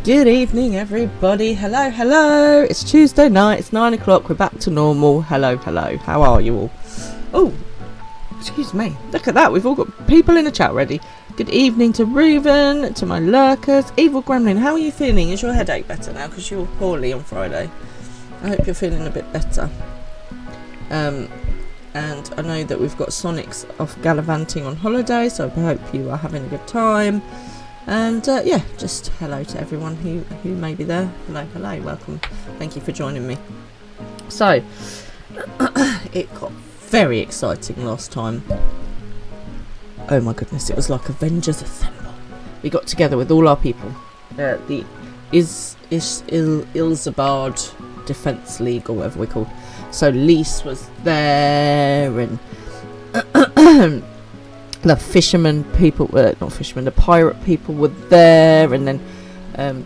Good evening, everybody. Hello, hello. It's Tuesday night. It's 9 o'clock. We're back to normal. Hello, hello. How are you all? Oh, excuse me. Look at that. We've all got people in the chat already. Good evening to Reuben, to my lurkers. Evil Gremlin, how are you feeling? Is your headache better now? Because you were poorly on Friday. I hope you're feeling a bit better. And I know that we've got Sonics off gallivanting on holiday, so I hope you are having a good time. And yeah, just hello to everyone who may be there. Hello, hello, welcome. Thank you for joining me. So, it got very exciting last time. Oh my goodness, it was like Avengers Assemble. We got together with all our people. The Ilzabard Defence League, or whatever we're called. So Lise was there, and the fishermen people were not fishermen, the pirate people were there, and then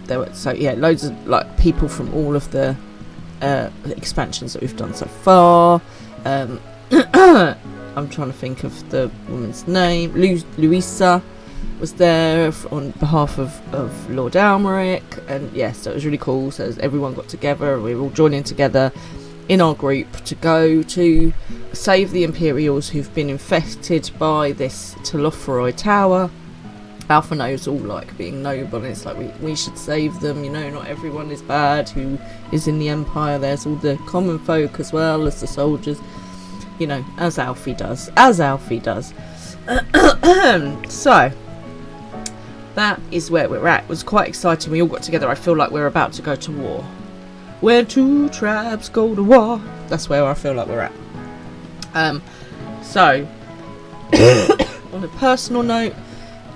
there were loads of like people from all of the expansions that we've done so far. I'm trying to think of the woman's name. Louisa was there on behalf of Lord Almeric, and so it was really cool. So everyone got together, we were all joining together in our group to go to save the Imperials who've been infested by this Telophoroi tower. Alpha knows all like being noble, and it's like we should save them, you know, not everyone is bad who is in the Empire. There's all the common folk as well as the soldiers, you know, as Alfie does. So that is where we're at. It was quite exciting. We all got together. I feel like we're about to go to war. Where two tribes go to war. That's where I feel like we're at. So, on a personal note,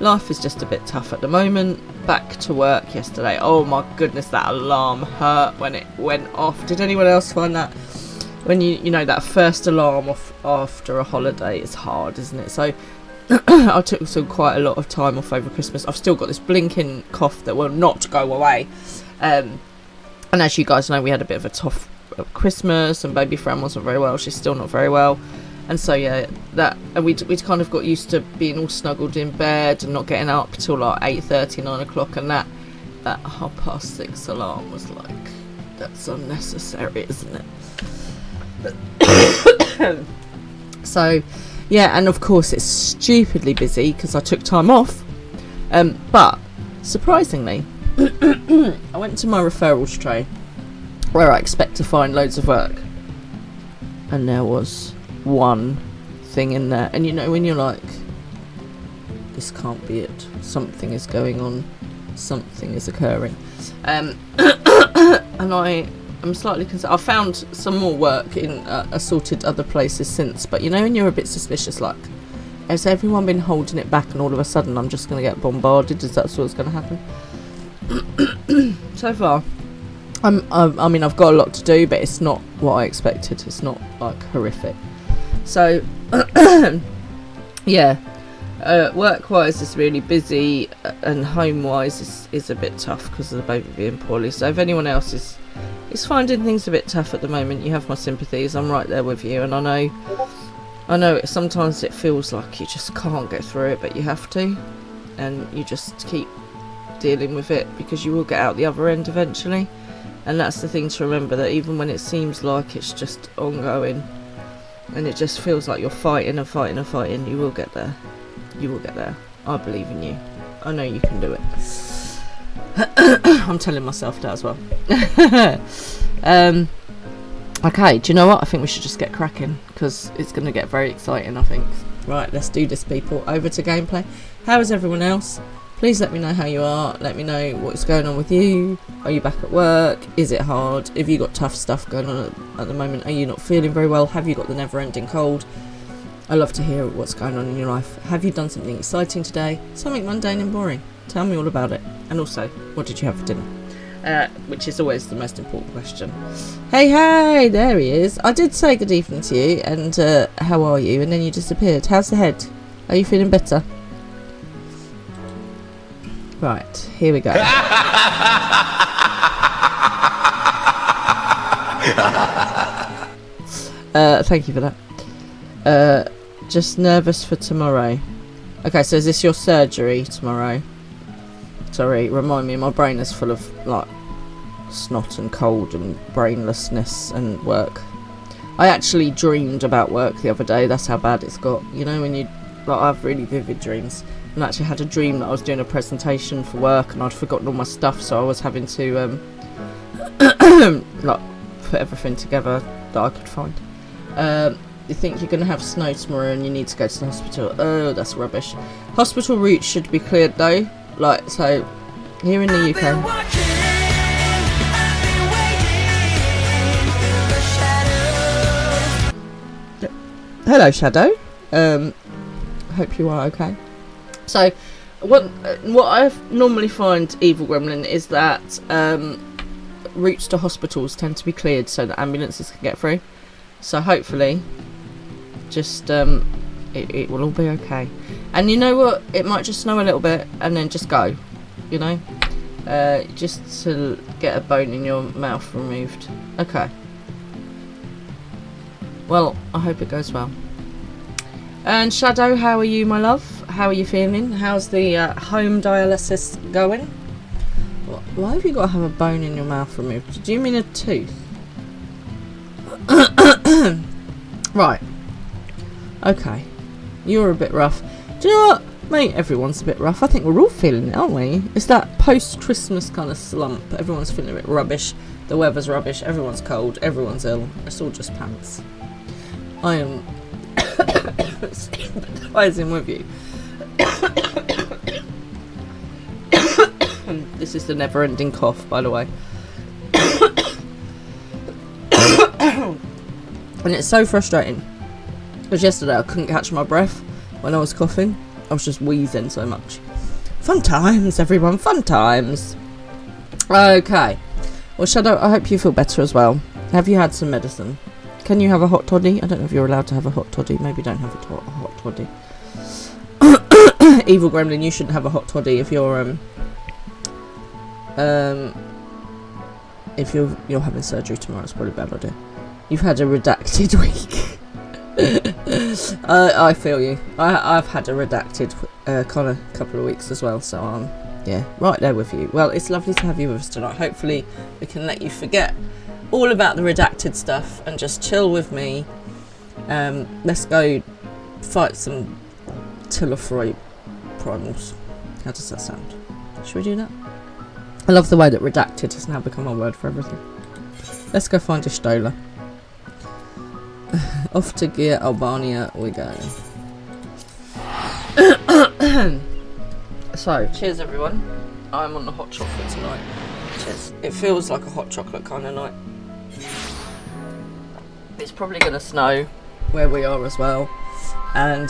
life is just a bit tough at the moment. Back to work yesterday. Oh my goodness, that alarm hurt when it went off. Did anyone else find that? When you know that first alarm off after a holiday is hard, isn't it? So, I took quite a lot of time off over Christmas. I've still got this blinking cough that will not go away. And as you guys know, we had a bit of a tough Christmas, and baby Fran wasn't very well. She's still not very well. And so, and we'd kind of got used to being all snuggled in bed and not getting up till like 8:30, 9 o'clock. And that 6:30 alarm was like, that's unnecessary, isn't it? So, and of course it's stupidly busy because I took time off. But, surprisingly, I went to my referrals tray where I expect to find loads of work, and there was one thing in there, and you know when you're like, this can't be it, something is going on, something is occurring, and I'm slightly concerned. I found some more work in assorted other places since, but you know when you're a bit suspicious, like, has everyone been holding it back and all of a sudden I'm just going to get bombarded? Is that what's going to happen? So far, I mean, I've got a lot to do, but it's not what I expected. It's not like horrific. So, work-wise is really busy, and home-wise is a bit tough because of the baby being poorly. So if anyone else is finding things a bit tough at the moment, you have my sympathies. I'm right there with you, and I know sometimes it feels like you just can't get through it, but you have to, and you just keep dealing with it because you will get out the other end eventually. And that's the thing to remember, that even when it seems like it's just ongoing and it just feels like you're fighting, you will get there. I believe in you. I know you can do it. I'm telling myself that as well. Okay, do you know what? I think we should just get cracking because it's going to get very exciting, I think. Right, let's do this, people. Over to gameplay. How is everyone else? Please let me know how you are. Let me know what's going on with you. Are you back at work? Is it hard? Have you got tough stuff going on at the moment? Are you not feeling very well? Have you got the never-ending cold? I love to hear what's going on in your life. Have you done something exciting today? Something mundane and boring? Tell me all about it. And also, what did you have for dinner? Which is always the most important question. Hey, there he is. I did say good evening to you, and how are you? And then you disappeared. How's the head? Are you feeling better? Right, here we go. Thank you for that. Just nervous for tomorrow. Okay, so is this your surgery tomorrow? Sorry, remind me, my brain is full of like snot and cold and brainlessness and work. I actually dreamed about work the other day. That's how bad it's got. You know, when you like, I have really vivid dreams. And I actually had a dream that I was doing a presentation for work and I'd forgotten all my stuff, so I was having to like put everything together that I could find. You think you're going to have snow tomorrow and you need to go to the hospital. Oh, that's rubbish. Hospital routes should be cleared though. Like, so here in the UK. Hello, Shadow. Hope you are okay. So, what I normally find, Evil Gremlin, is that routes to hospitals tend to be cleared so that ambulances can get through. So hopefully, just it will all be okay. And you know what? It might just snow a little bit and then just go. You know, just to get a bone in your mouth removed. Okay. Well, I hope it goes well. And Shadow, how are you, my love? How are you feeling? How's the home dialysis going? Why have you got to have a bone in your mouth removed? Do you mean a tooth? Right. Okay. You're a bit rough. Do you know what? Mate, everyone's a bit rough. I think we're all feeling it, aren't we? It's that post-Christmas kind of slump. Everyone's feeling a bit rubbish. The weather's rubbish. Everyone's cold. Everyone's ill. It's all just pants. I am sympathising with you. This is the never-ending cough, by the way. And it's so frustrating because yesterday I couldn't catch my breath when I was coughing. I was just wheezing so much. Fun times, everyone, fun times. Okay. Well, Shadow, I hope you feel better as well. Have you had some medicine? Can you have a hot toddy? I don't know if you're allowed to have a hot toddy. Maybe don't have a hot toddy. Evil Gremlin, you shouldn't have a hot toddy if you're having surgery tomorrow. It's probably a bad idea. You've had a redacted week. I feel you. I've had a redacted kind of couple of weeks as well, so I'm yeah, right there with you. Well, it's lovely to have you with us tonight. Hopefully we can let you forget all about the redacted stuff and just chill with me. Let's go fight some Tillafroy primals. How does that sound? Should we do that? I love the way that redacted has now become a word for everything. Let's go find a Stola. Off to Gear Albania we go. So, cheers everyone. I'm on the hot chocolate tonight. Cheers. It feels like a hot chocolate kind of night. It's probably going to snow where we are as well. And,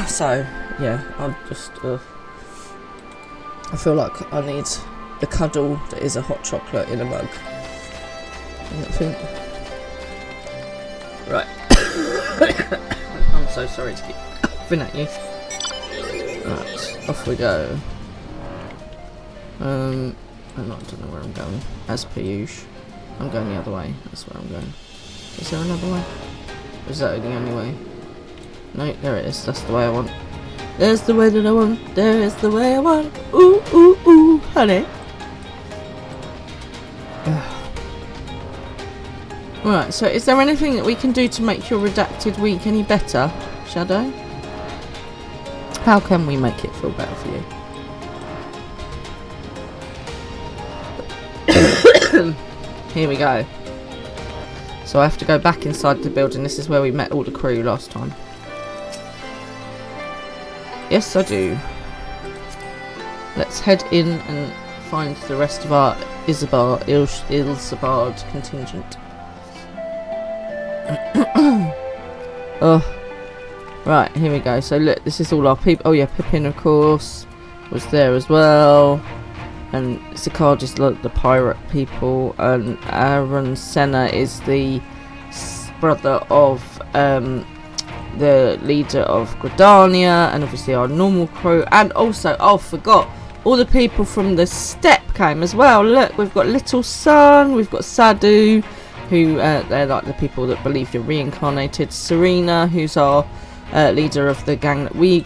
so, yeah, I'm just, I feel like I need the cuddle that is a hot chocolate in a mug. I think. Right. I'm so sorry to keep coughing at you. Right, off we go. I don't know where I'm going. As per usual. I'm going the other way. That's where I'm going. Is there another way? Or is that the only way? No, there it is. That's the way I want. There's the way that I want. There is the way I want. Ooh, ooh, ooh, honey. Right, so is there anything that we can do to make your redacted week any better, Shadow? How can we make it feel better for you? Here we go. So I have to go back inside the building. This is where we met all the crew last time. Yes, I do. Let's head in and find the rest of our Ilsabard contingent. Oh, right, here we go. So look, this is all our people. Oh yeah, Pippin of course was there as well, and Sicard is like the pirate people, and Aaron Senna is the brother of the leader of Gridania, and obviously our normal crew, and also, oh, forgot, all the people from the Steppe came as well. Look, we've got Little Sun, we've got Sadhu, who they're like the people that believe you're reincarnated. Serena, who's our leader of the gang that we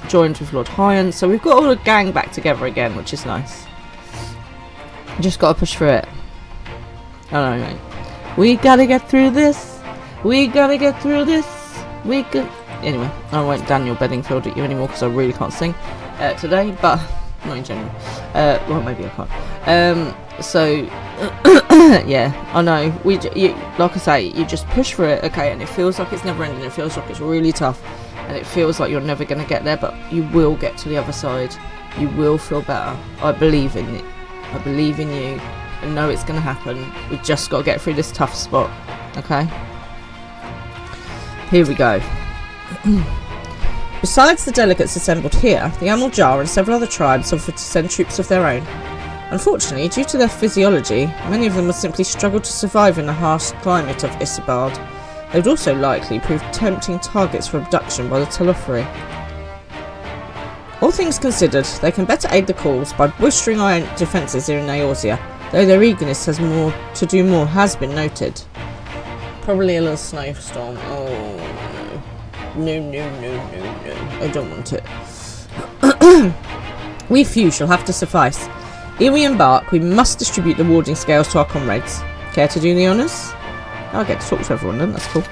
joined with Lord Hyan. So we've got all the gang back together again, which is nice. Just gotta push through it. I don't know, mate. We gotta get through this. We gotta get through this. We could. Anyway, I won't Daniel Bedingfield at you anymore because I really can't sing today, but not in general. Well, maybe I can't. So yeah, I know. Like I say, you just push through it, okay, and it feels like it's never ending. It feels like it's really tough, and it feels like you're never gonna get there, but you will get to the other side. You will feel better. I believe in it. I believe in you. I know it's gonna happen. We just got to get through this tough spot, okay? Here we go. Besides the delegates assembled here, the Amaljar and several other tribes offered to send troops of their own. Unfortunately, due to their physiology, many of them will simply struggle to survive in the harsh climate of Isambard. They would also likely prove tempting targets for abduction by the Teleferi. All things considered, they can better aid the cause by boosting our defences here in Eorzea, though their eagerness has been noted. Probably a little snowstorm. Oh no. I don't want it. We few shall have to suffice. Ere we embark, we must distribute the warding scales to our comrades. Care to do the honours? I'll get to talk to everyone then, that's cool.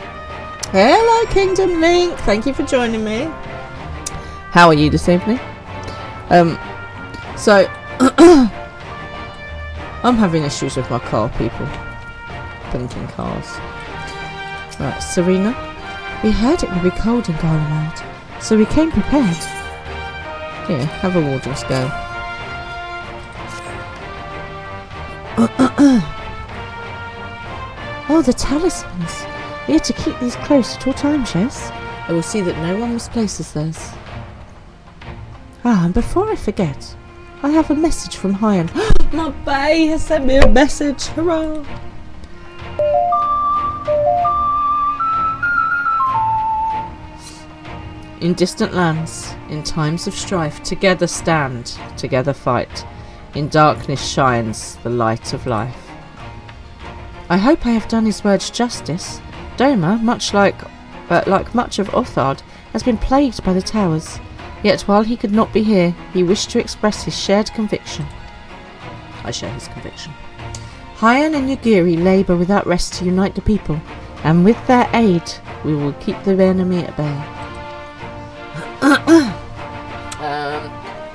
Hello Kingdom Link, thank you for joining me. How are you this evening? So I'm having issues with my car, people. Blinking cars. Right, Serena. We heard it would be cold in Garlemald, so we came prepared. Here, have a warding scale. Oh, the talismans. We are to keep these close at all times, yes? I will see that no one misplaces theirs. Ah, and before I forget, I have a message from Hyan. My bae has sent me a message. Hurrah! In distant lands, in times of strife, together stand, together fight. In darkness shines the light of life. I hope I have done his words justice. Doma, like much of Othard, has been plagued by the towers. Yet while he could not be here, he wished to express his shared conviction. I share his conviction. Hyan and Yagiri labour without rest to unite the people, and with their aid, we will keep the enemy at bay.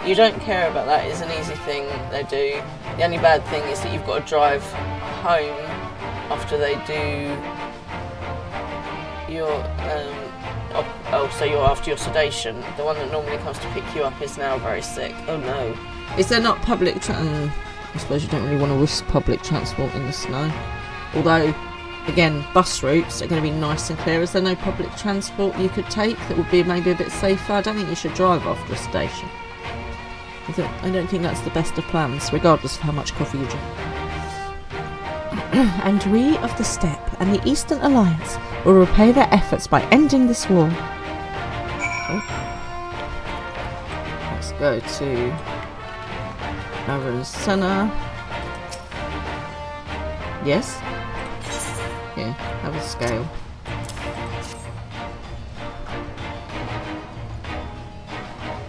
You don't care about that is an easy thing they do. The only bad thing is that you've got to drive home after they do your so you're after your sedation. The one that normally comes to pick you up is now very sick. Oh no. Is there not public I suppose you don't really want to risk public transport in the snow. Although, again, bus routes are going to be nice and clear. Is there no public transport you could take that would be maybe a bit safer? I don't think you should drive after a sedation. I don't think that's the best of plans, regardless of how much coffee you drink. And we of the Steppe and the Eastern Alliance will repay their efforts by ending this war. Oh. Let's go to Arizona. Yes? Here, have a scale.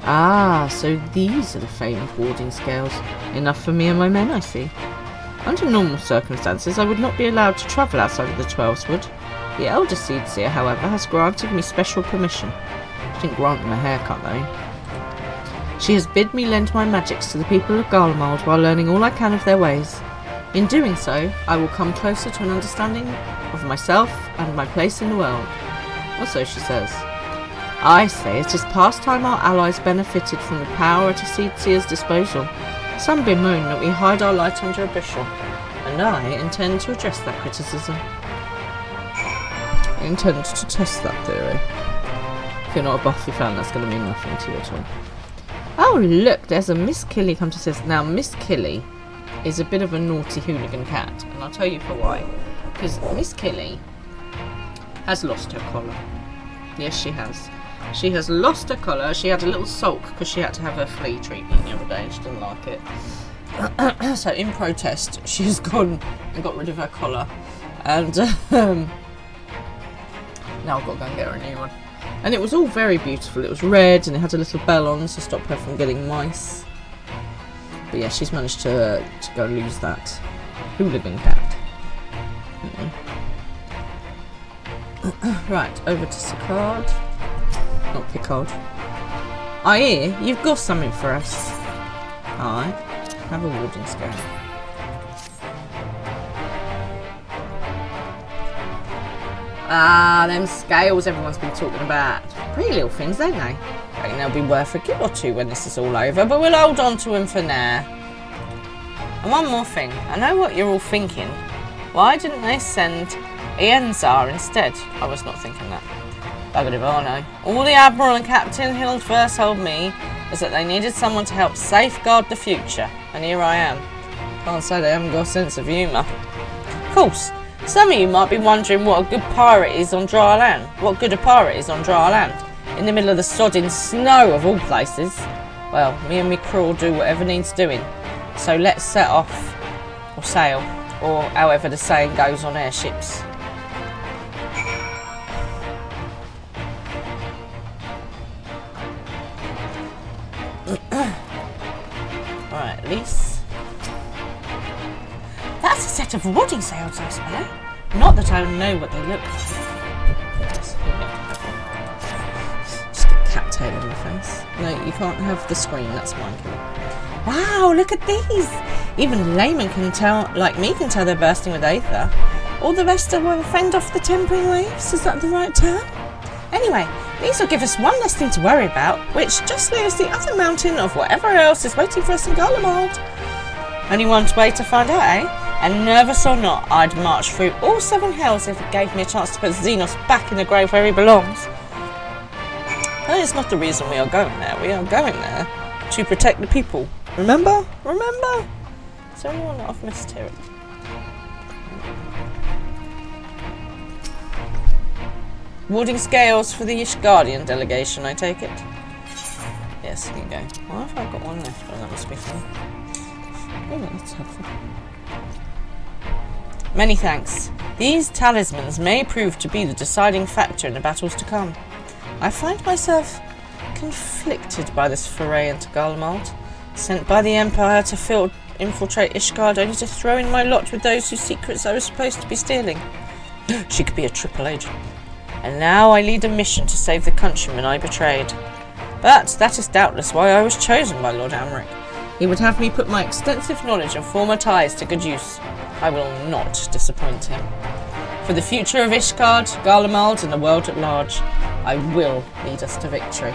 Ah, so these are the famed warding scales. Enough for me and my men, I see. Under normal circumstances, I would not be allowed to travel outside of the Twelveswood. The elder Seedseer, however, has granted me special permission. She didn't grant them a haircut, though. She has bid me lend my magics to the people of Garlemald while learning all I can of their ways. In doing so, I will come closer to an understanding of myself and my place in the world. Or so she says. I say it is past time our allies benefited from the power at a Seedseer's disposal. Some bemoan that we hide our light under a bushel, and I intend to address that criticism. I intend to test that theory. If you're not a Buffy fan, that's going to mean nothing to you at all. Oh look, there's a Miss Killy come to see us. Now Miss Killy is a bit of a naughty hooligan cat, and I'll tell you for why. Because Miss Killy has lost her collar. Yes, she has. She has lost her collar. She had a little sulk because she had to have her flea treatment the other day. She didn't like it. So in protest, she's gone and got rid of her collar. And now I've got to go and get her a new one. And it was all very beautiful. It was red and it had a little bell on to stop her from getting mice. But yeah, she's managed to go lose that. Hooligan cat. Right, over to Sicard. Not Picard. I hear you've got something for us. I have a warding scale. Ah, them scales everyone's been talking about. Pretty little things, ain't they? I reckon they'll be worth a kid or two when this is all over, but we'll hold on to them for now. And one more thing. I know what you're all thinking. Why didn't they send Ienzar instead? I was not thinking that. Buggered if I know. All the Admiral and Captain Hildverse told me was that they needed someone to help safeguard the future. And here I am. Can't say they haven't got a sense of humour. Of course, some of you might be wondering what a good pirate is on dry land. What good a pirate is on dry land. In the middle of the sodding snow of all places. Well, me and me crew will do whatever needs doing. So let's set off. Or sail. Or however the saying goes on airships. Right, at least. That's a set of warding sails, I suppose. Not that I know what they look like. Just get cattail in the face. No, you can't have the screen, that's mine. Wow, look at these! Even a layman can tell, like me, can tell they're bursting with aether. All the rest will fend off the tempering waves. Is that the right term? Anyway, these will give us one less thing to worry about, which just leaves the other mountain of whatever else is waiting for us in Garlemald. Only one way to find out, eh? And nervous or not, I'd march through all 7 hells if it gave me a chance to put Xenos back in the grave where he belongs. That is not the reason we are going there. We are going there to protect the people. Remember? Remember? Is there anyone that I've missed here? Warding scales for the Ishgardian delegation, I take it. Yes, here you go. Why have I got one left? Oh, that must be fun. Oh, that's helpful. Many thanks. These talismans may prove to be the deciding factor in the battles to come. I find myself conflicted by this foray into Garlemald, sent by the Empire to infiltrate Ishgard, only to throw in my lot with those whose secrets I was supposed to be stealing. She could be a triple agent. And now I lead a mission to save the countrymen I betrayed. But that is doubtless why I was chosen by Lord Amric. He would have me put my extensive knowledge and former ties to good use. I will not disappoint him. For the future of Ishgard, Garlemald, and the world at large, I will lead us to victory.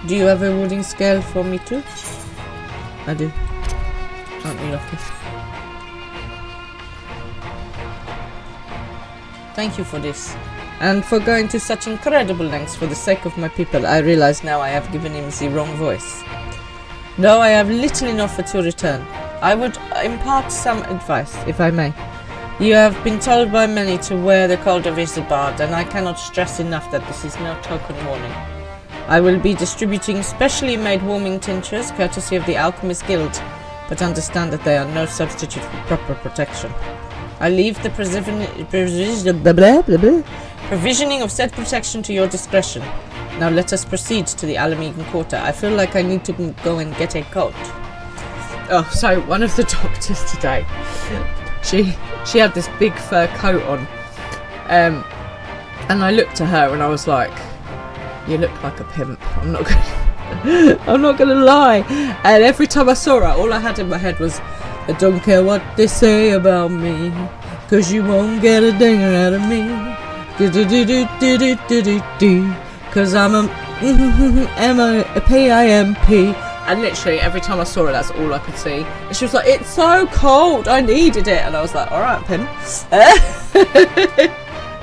Do you have a warding scale for me too? I do. Aren't we lucky? Thank you for this. And for going to such incredible lengths for the sake of my people. I realize now I have given him the wrong voice. Though I have little enough for to return, I would impart some advice, if I may. You have been told by many to wear the cold of Isabard, and I cannot stress enough that this is no token warning. I will be distributing specially made warming tinctures, courtesy of the Alchemist Guild, but understand that they are no substitute for proper protection. I leave the provisioning of said protection to your discretion. Now let us proceed to the Alamegan Quarter. I feel like I need to go and get a coat. Oh, so one of the doctors today, she had this big fur coat on, and I looked at her and I was like, "You look like a pimp." I'm not gonna lie. And every time I saw her, all I had in my head was, "I don't care what they say about me, 'cause you won't get a dinger out of me. Cause I'm a M-A-P-I-M-P." And literally every time I saw her, that's all I could see. And she was like, "It's so cold, I needed it." And I was like, "Alright, Pim." I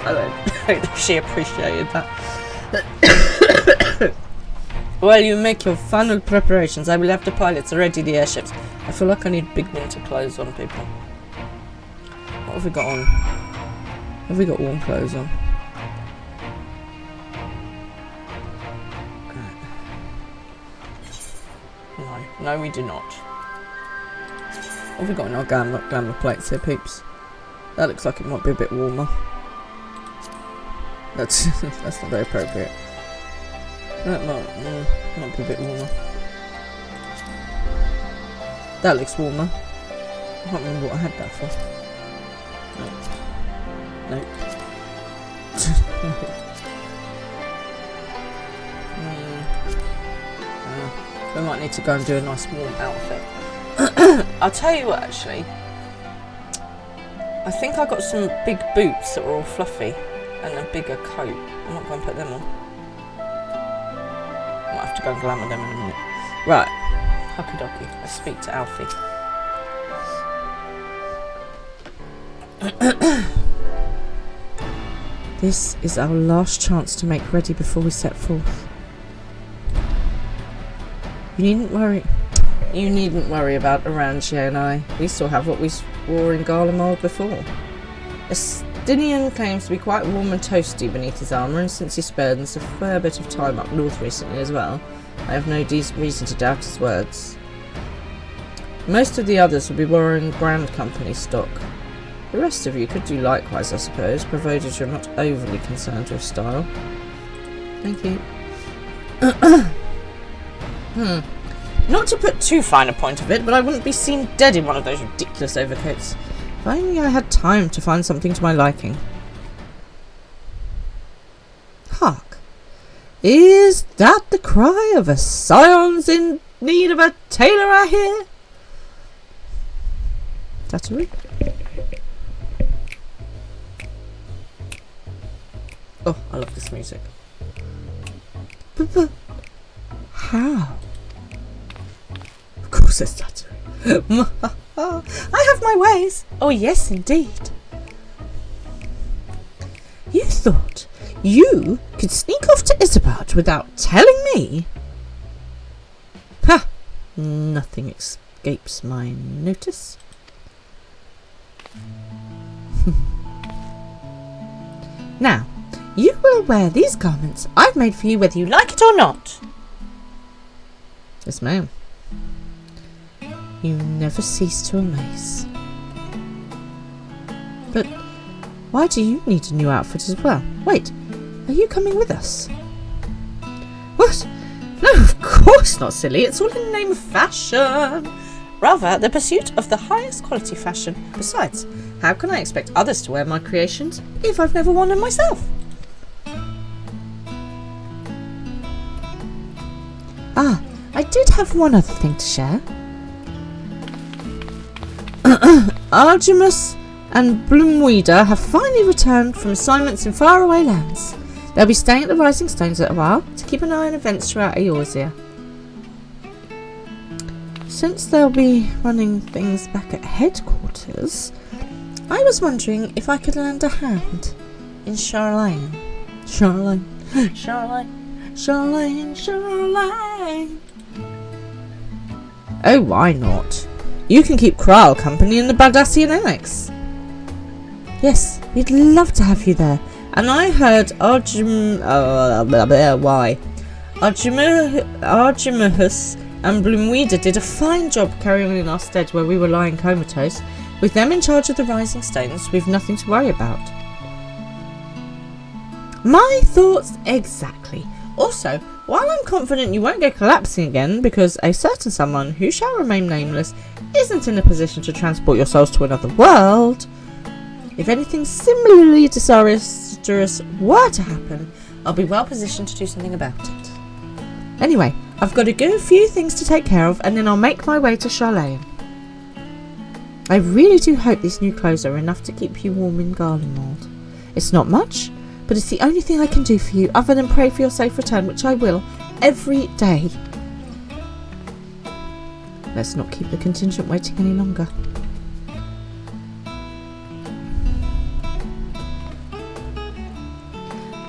don't know if she appreciated that. Well, you make your final preparations. I will have the pilots ready the airships. I feel like I need big winter clothes on, people. What have we got on? Have we got warm clothes on? No, we do not. What have we got in our glamour plates here, peeps? That looks like it might be a bit warmer. That's not very appropriate. That might be a bit warmer. That looks warmer. I can't remember what I had that for. Nope. We might need to go and do a nice warm outfit. I'll tell you what, actually. I think I got some big boots that were all fluffy and a bigger coat. I might go and put them on. Might have to go and glamour them in a minute. Right. Okie dokie. Let's speak to Alfie. This is our last chance to make ready before we set forth. You needn't worry about Arantxa and I. We still have what we wore in Garlemald before. Estinian claims to be quite warm and toasty beneath his armour, and since he spends a fair bit of time up north recently as well, I have no reason to doubt his words. Most of the others will be borrowing Grand Company stock. The rest of you could do likewise, I suppose, provided you're not overly concerned with style. Thank you. Not to put too fine a point of it, but I wouldn't be seen dead in one of those ridiculous overcoats. If only I had time to find something to my liking. Hark! Is that the cry of a scions in need of a tailor, I hear? Tattery? Oh, I love this music. But how? Of course it's Tattery. I have my ways. Oh yes, indeed. You thought you could sneak off to Isabard without telling me? Ha! Nothing escapes my notice. Now, you will wear these garments I've made for you whether you like it or not. Yes, ma'am. You never cease to amaze. But why do you need a new outfit as well? Wait, are you coming with us? What? No, of course not, silly. It's all in the name of fashion. Rather, the pursuit of the highest quality fashion. Besides, how can I expect others to wear my creations if I've never worn them myself? Ah, I did have one other thing to share. Artemis and Bloomweeder have finally returned from assignments in faraway lands. They'll be staying at the Rising Stones a while to keep an eye on events throughout Eorzea. Since they'll be running things back at headquarters, I was wondering if I could lend a hand in Charlene. Oh, why not? You can keep Kral company in the Baldassian Annex. Yes, we'd love to have you there. And I heard Artemis and Bloomweeder did a fine job carrying on in our stead where we were lying comatose. With them in charge of the Rising Stones, we've nothing to worry about. My thoughts exactly. Also, while I'm confident you won't go collapsing again because a certain someone who shall remain nameless isn't in a position to transport your souls to another world, if anything similarly disastrous were to happen, I'll be well positioned to do something about it. Anyway, I've got a few things to take care of and then I'll make my way to Charlene. I really do hope these new clothes are enough to keep you warm in Garlemald. It's not much, but it's the only thing I can do for you other than pray for your safe return, which I will every day. Let's not keep the contingent waiting any longer.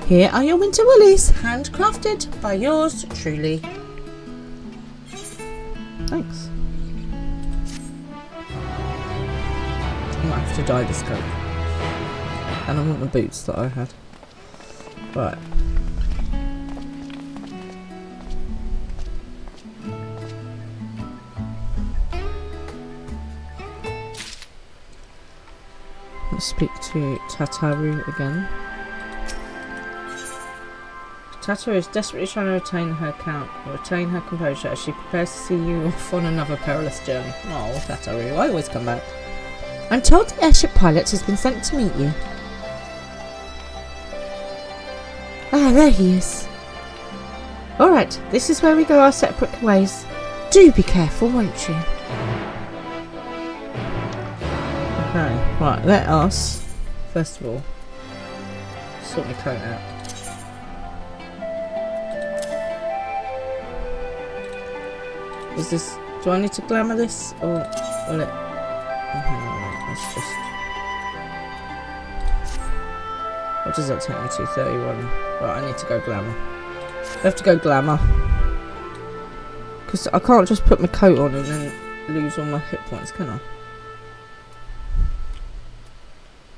Here are your winter woolies, handcrafted by yours truly. Thanks. I might have to dye this coat. And I want the boots that I had. Right. Let's speak to Tataru again. Tataru is desperately trying to retain her composure as she prepares to see you off on another perilous journey. Oh, Tataru, I always come back. I'm told the airship pilot has been sent to meet you. Ah, there he is. Alright, this is where we go our separate ways. Do be careful, won't you? Okay, right, let us, first of all, sort my coat out. Is this, do I need to glamour this, or will it, oh, hang on, wait, let's just, what does that take me to, 31, right, I need to go glamour. I have to go glamour, because I can't just put my coat on and then lose all my hit points, can I?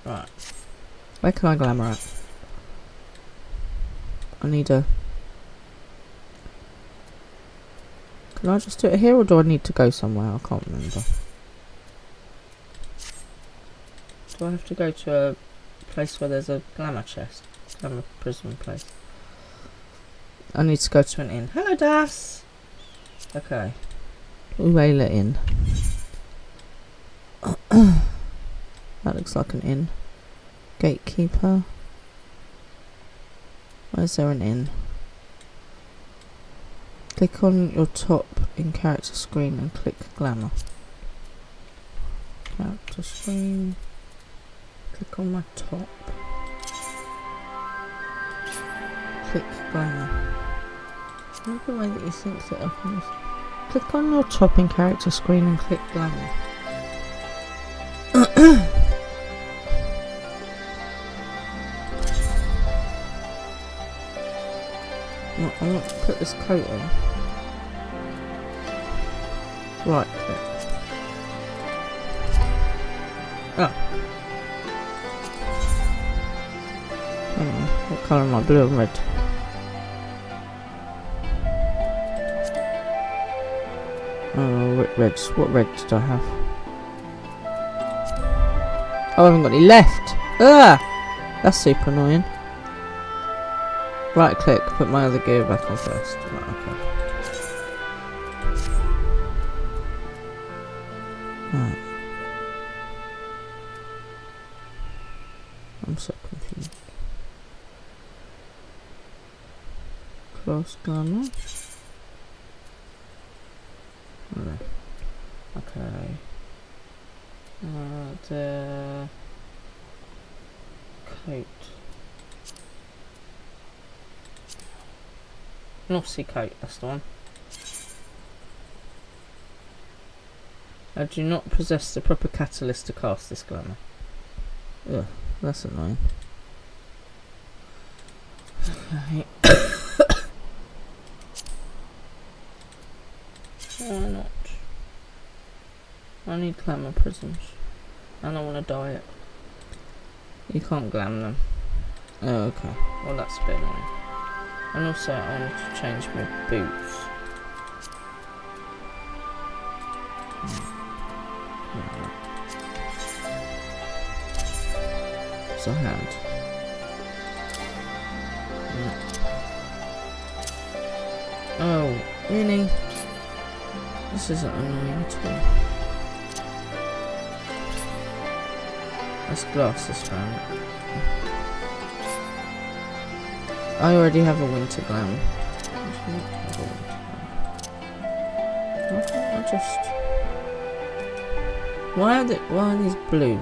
Right, where can I glamour at? I need a... Can I just do it here, or do I need to go somewhere? I can't remember. Do I have to go to a place where there's a glamour chest? Glamour prism place. I need to go to an inn. Hello, Das! Okay. Uela Inn. That looks like an inn. Gatekeeper. Where's there an inn? Click on your top in character screen and click glamour. Character screen. Click on my top. Click glamour. Maybe the way that you think that up on this. Click on your top in character screen and click glamour. I want to put this coat on. Right click. Oh. Hang on. What colour am I? Blue and red. Oh, red. What red did I have? Oh, I haven't got any left. Ah! That's super annoying. Right click, put my other gear back on first. Right, okay. Right. I'm so confused. Close glamour. Okay. The coat. North Sea coat, that's the one. I do not possess the proper catalyst to cast this glamour. Ugh, that's annoying. Okay. Why not? I need glamour prisms. And I want to dye it. You can't glam them. Oh, okay. Well, that's a bit annoying. And also, I want to change my boots. It's a hand. Oh, really? This isn't annoying at all. Let's glass this round. I already have a winter glam. I just... Why are these blue?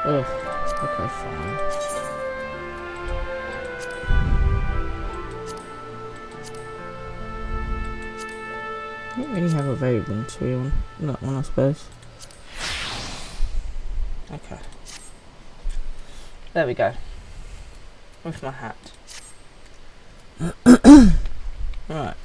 Ugh. Okay, fine. I don't really have a very wintry one. That one, I suppose. Okay. There we go. With my hat. Right.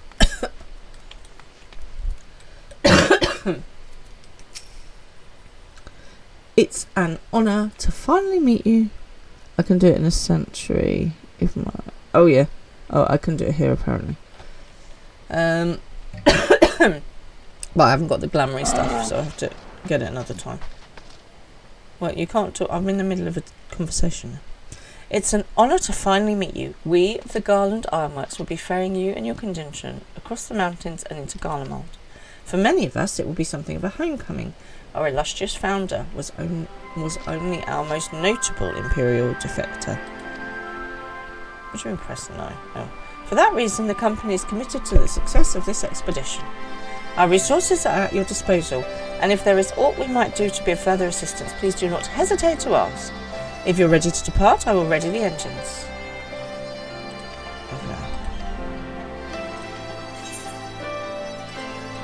It's an honour to finally meet you. I can do it in a sanctuary. If my... Oh yeah. Oh, I can do it here apparently. But I haven't got the glamoury stuff, so I have to get it another time. Well, you can't talk. I'm in the middle of a conversation. It's an honour to finally meet you. We of the Garland Ironworks will be ferrying you and your contingent across the mountains and into Garlemald. For many of us, it will be something of a homecoming. Our illustrious founder was only our most notable imperial defector. Would you impress? No. For that reason, the company is committed to the success of this expedition. Our resources are at your disposal, and if there is aught we might do to be of further assistance, please do not hesitate to ask. If you're ready to depart, I will ready the engines. Okay.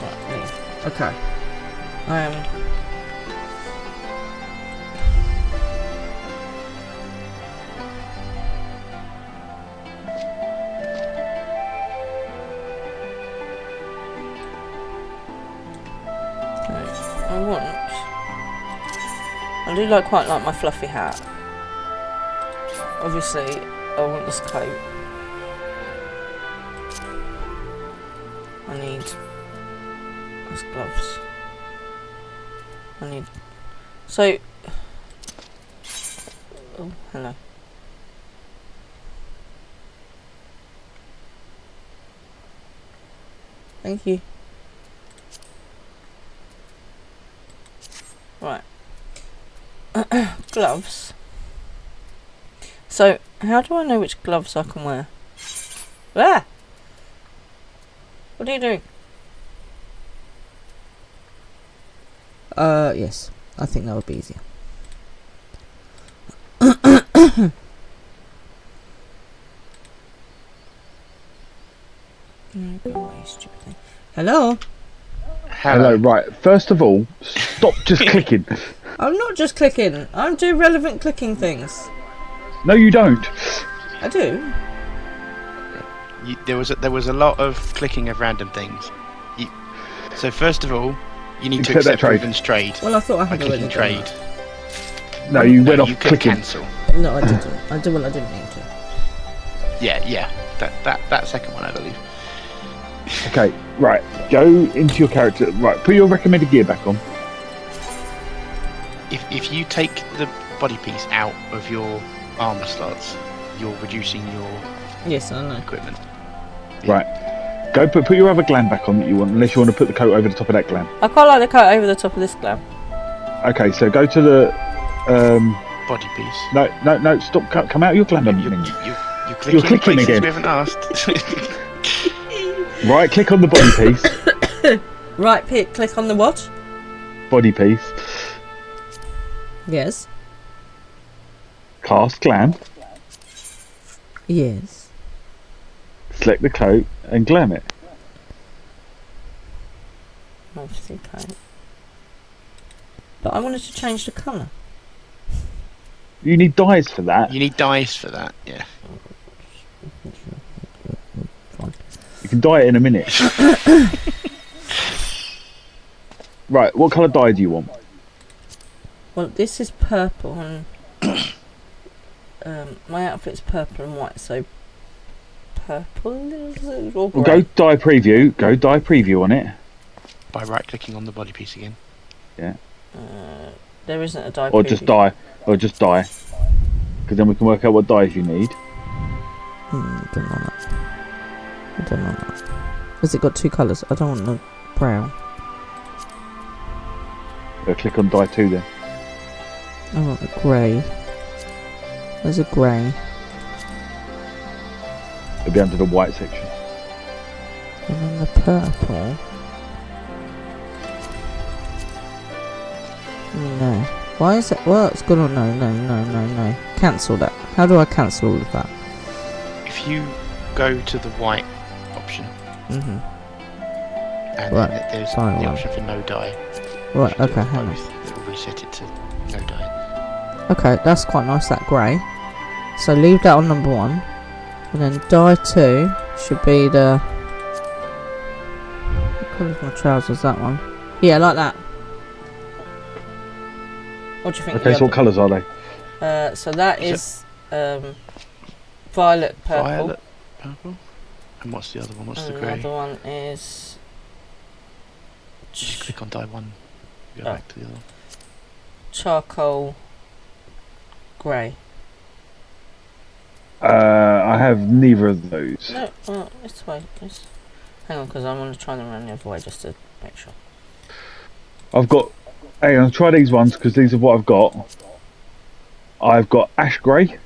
Right, leave. Okay. I do quite like my fluffy hat. Obviously, I want this coat. I need those gloves. I need... So... Oh, hello. Thank you. Right. Gloves. So, how do I know which gloves I can wear? Ah! What are you doing? Yes. I think that would be easier. Go away, stupid thing. Hello? Hello, right. First of all, stop just clicking. I'm not just clicking. I'm doing relevant clicking things. No, you don't. I do. There was a lot of clicking of random things. So first of all, you need to accept Ruben's trade. Well, I thought I had already trade. No, you went off you clicking. Cancel. No, I didn't. I did. Well, I didn't mean to. Yeah. That second one, I believe. Okay, right. Go into your character. Right, put your recommended gear back on. If you take the body piece out of your armor slots, you're reducing your equipment. Yeah. Right. Go put your other gland back on that you want, unless you want to put the coat over the top of that gland. I quite like the coat over the top of this gland. Okay, so go to the body piece. No, stop! Come out of your gland. You're clicking again. We haven't asked. Right, click on the body piece. Right, click on the what? Body piece. Yes. Cast gland. Yes. Select the coat and glam it. Obviously coat. But I wanted to change the colour. You need dyes for that. Yeah. Fine. You can dye it in a minute. Right, what colour dye do you want? Well, this is purple and my outfit's purple and white, so purple or grey. Well, go dye preview on it. By right-clicking on the body piece again. Yeah. There isn't a dye. Or just dye. Because then we can work out what dyes you need. I don't know that. Has it got two colours? I don't want the brown. Click on dye 2 then. I want the grey. There's a grey. It'll be under the white section. And then the purple. No. Why is it? Well, it's gone on. No. Cancel that. How do I cancel all of that? If you go to the white option, and right. then there's the option for no dye. Right, okay, hang on. It will reset it to no dye. Okay, that's quite nice, that grey. So leave that on number 1. And then dye 2 should be the... What colour's my trousers, that one? Yeah, like that. What do you think? Okay, so what colours are they? So that is violet purple. Violet purple? And what's the other one? What's the grey? The other one is Just click on dye 1. Go back to the other one. Charcoal. Grey. I have neither of those. No, well, this way. Hang on, because I want to try them around the other way just to make sure. I've got. Hang on, try these ones because these are what I've got. I've got ash grey.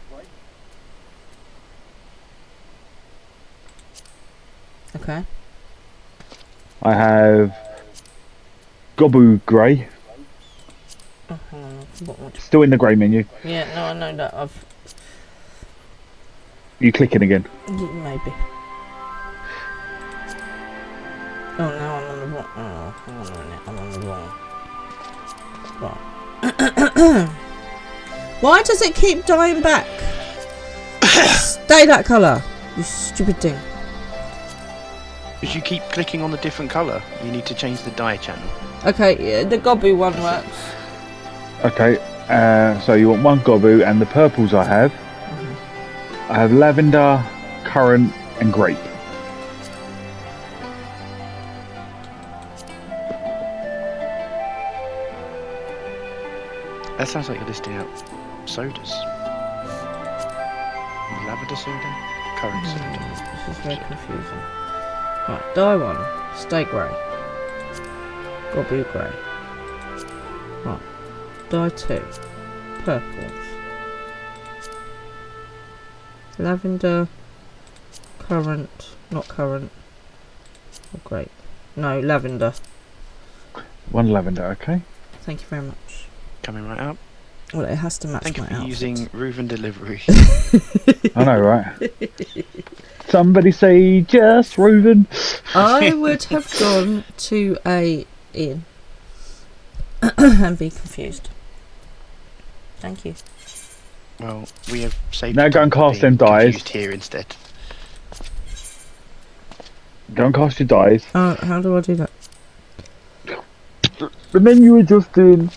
Okay. I have Gobu grey. Oh, hang on, I forgot what. Still in the grey menu. Yeah, no, I know that. You clicking again? Maybe. Oh no, I'm on the wrong. Oh, hang on a minute, I'm on the wrong. Right. Why does it keep dying back? Stay that colour, you stupid thing. If you keep clicking on the different colour, you need to change the dye channel. Okay, yeah, the Gobu one works. Okay, so you want one Gobu, and the purples I have. I have lavender, currant, and grape. That sounds like you're listing out sodas. Lavender soda, currant soda. This is very confusing. Right, dye 1, stay grey. Gobu grey. Right, dye 2, purples. Lavender, currant, not currant, or grape. No, lavender. One lavender, okay. Thank you very much. Coming right up. Well, it has to match Thank my you for outfit. using Reuven Delivery. I know, right? Somebody say just Reuven. I would have gone to a inn and be confused. Thank you. Well, we have saved. Now go and cast them dyes. Here instead. Go and cast your dyes. How do I do that? The menu we're just in.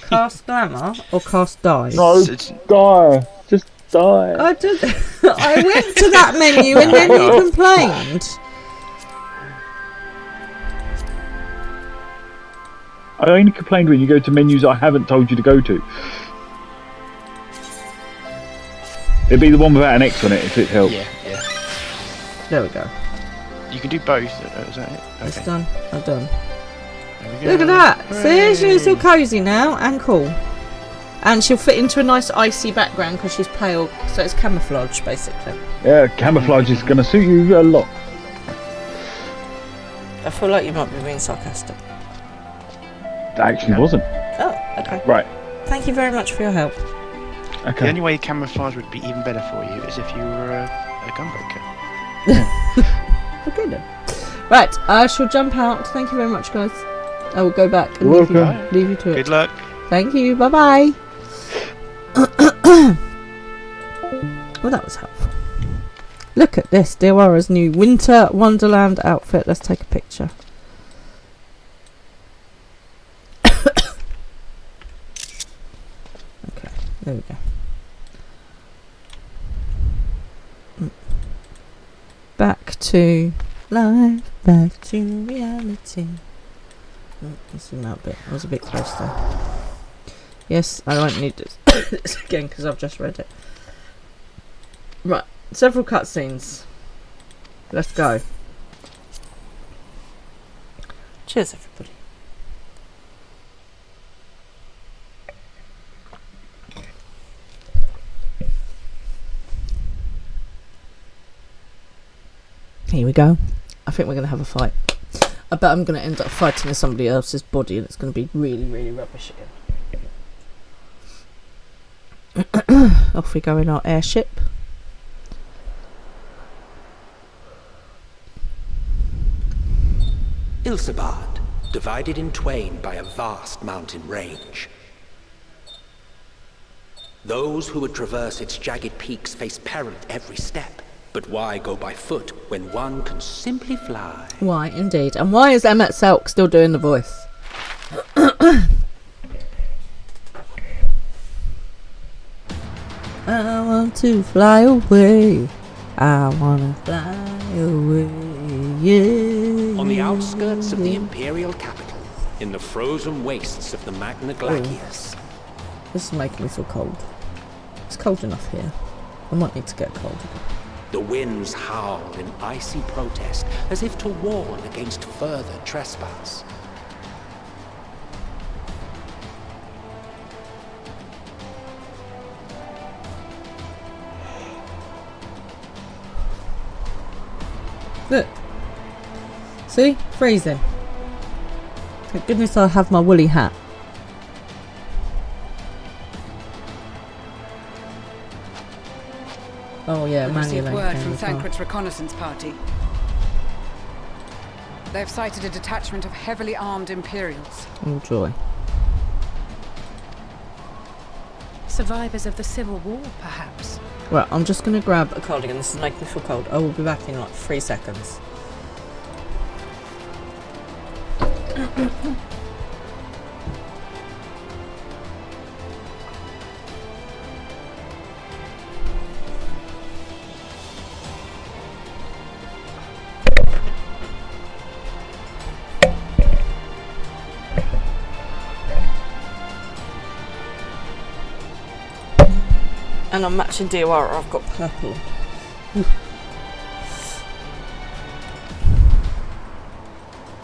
Cast glamour or cast dye? No, dye. Just dye. I did. I went to that menu and then you complained. I only complained when you go to menus I haven't told you to go to. It'd be the one without an X on it if it helps. Yeah. There we go. You can do both. Is that it? Okay. It's done. I'm done. There we go. Look at that. Hooray. See, she's all cosy now and cool. And she'll fit into a nice icy background because she's pale, so it's camouflage basically. Yeah, camouflage is going to suit you a lot. I feel like you might be being sarcastic. It actually wasn't. Oh, okay. Right. Thank you very much for your help. The Okay. only way camouflage would be even better for you is if you were a gunbreaker. Okay then. Right, I shall jump out. Thank you very much, guys. I will go back and You're leave you welcome. to it. Good luck. Thank you. Bye bye. Well, that was helpful. Look at this, Deora's new Winter Wonderland outfit. Let's take a picture. Okay, there we go. Back to life, back to reality. Let's zoom out a bit. I was a bit close there. Yes, I won't need this again because I've just read it. Right, several cutscenes. Let's go. Cheers, everybody. Here we go. I think we're going to have a fight. I bet I'm going to end up fighting with somebody else's body and it's going to be really, really rubbish again. Off we go in our airship. Ilsabad, divided in twain by a vast mountain range. Those who would traverse its jagged peaks face peril at every step. But why go by foot when one can simply fly? Why, indeed. And why is Emmett Selk still doing the voice? I want to fly away. I want to fly away. Yeah, on the outskirts of the Imperial capital, in the frozen wastes of the Magna Glacius. This is making me feel cold. It's cold enough here. I might need to get colder. The winds howl in icy protest, as if to warn against further trespass. Look. See? Freezing. Thank goodness I have my woolly hat. Oh yeah, We've manual received word from as well. Thancred's reconnaissance party. They've sighted a detachment of heavily armed Imperials. Oh joy. Survivors of the Civil War, perhaps. Right, I'm just going to grab a cardigan. This is making me feel cold. I will be back in like 3 seconds. And I'm matching DOR, I've got purple.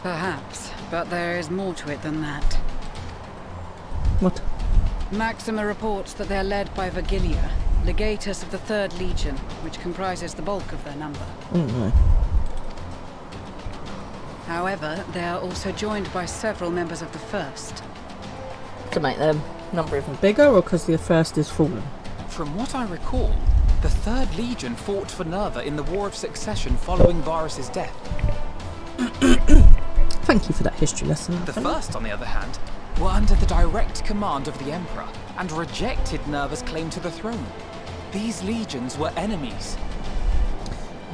Perhaps, but there is more to it than that. What? Maxima reports that they're led by Vergilia, legatus of the 3rd Legion, which comprises the bulk of their number. No. However, they are also joined by several members of the 1st. To make their number even bigger, or because the first is fallen? From what I recall, the 3rd Legion fought for Nerva in the War of Succession following Varus's death. Thank you for that history lesson. The 1st, on the other hand, were under the direct command of the Emperor and rejected Nerva's claim to the throne. These legions were enemies.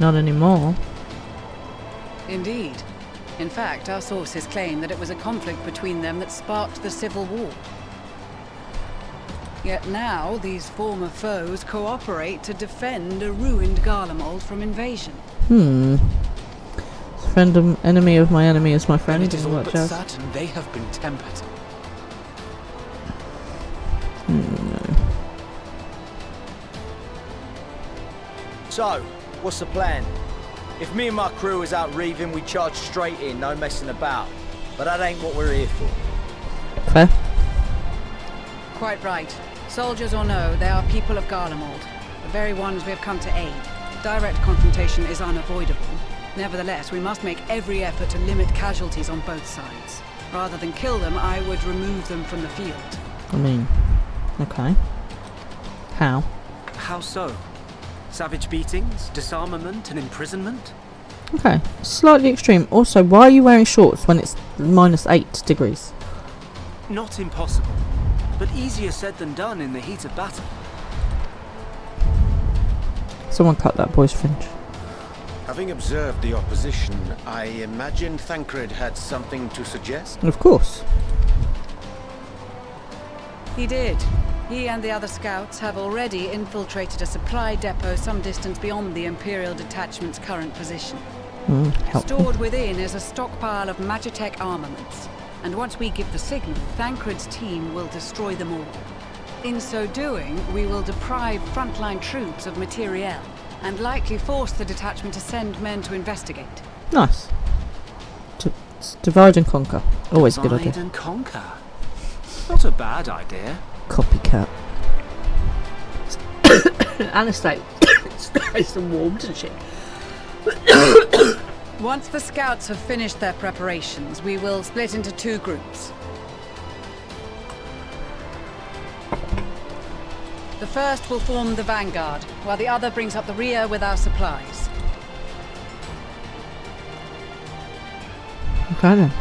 Not anymore. Indeed. In fact, our sources claim that it was a conflict between them that sparked the Civil War. Yet now, these former foes cooperate to defend a ruined Garlemald from invasion. Enemy of my enemy is my friend. And it is all What but jazz? certain they have been tempered. No. So, what's the plan? If me and my crew is out reaving, we charge straight in, no messing about. But that ain't what we're here for. Fair. Quite right. Soldiers or no, they are people of Garlemald, the very ones we have come to aid. Direct confrontation is unavoidable. Nevertheless, we must make every effort to limit casualties on both sides. Rather than kill them, I would remove them from the field. I mean, okay. How? How so? Savage beatings, disarmament and imprisonment? Okay, slightly extreme. Also, why are you wearing shorts when it's -8 degrees? Not impossible, but easier said than done in the heat of battle. Someone cut that boy's fringe. Having observed the opposition, I imagine Thancred had something to suggest? Of course. He did. He and the other scouts have already infiltrated a supply depot some distance beyond the Imperial detachment's current position. Helpful. Stored within is a stockpile of Magitech armaments, and once we give the signal, Thancred's team will destroy them all. In so doing, we will deprive frontline troops of materiel, and likely force the detachment to send men to investigate. Nice. Divide and conquer. Always a good Divide idea. and conquer. Not a bad idea. Copycat. Anastasia. It's warm, isn't she? Once the scouts have finished their preparations, we will split into 2 groups. The first will form the vanguard, while the other brings up the rear with our supplies. Okay then.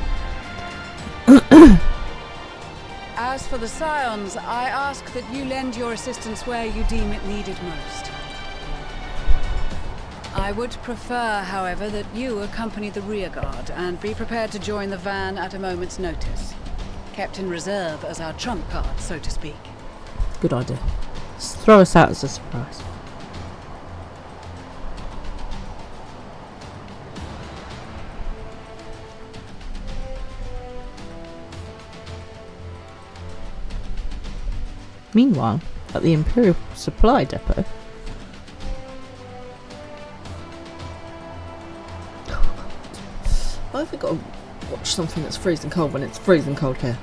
As for the Scions, I ask that you lend your assistance where you deem it needed most. I would prefer, however, that you accompany the rearguard and be prepared to join the van at a moment's notice. Kept in reserve as our trump card, so to speak. Good idea. Just throw us out as a surprise. Meanwhile, at the Imperial Supply Depot... Why have we got to watch something that's freezing cold when it's freezing cold here?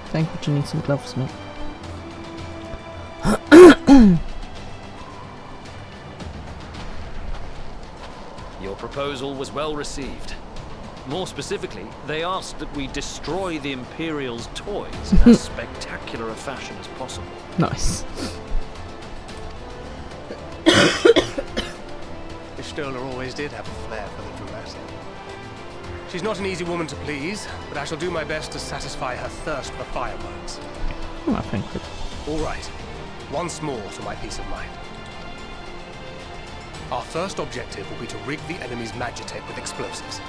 Thank you, you need some gloves, mate. Your proposal was well received. More specifically, they asked that we destroy the Imperial's toys in as spectacular a fashion as possible. Nice. Stoller always did have a flair for the dramatic. She's not an easy woman to please, but I shall do my best to satisfy her thirst for fireworks. Oh, I think it. All right. Once more for my peace of mind. Our first objective will be to rig the enemy's magitech with explosives.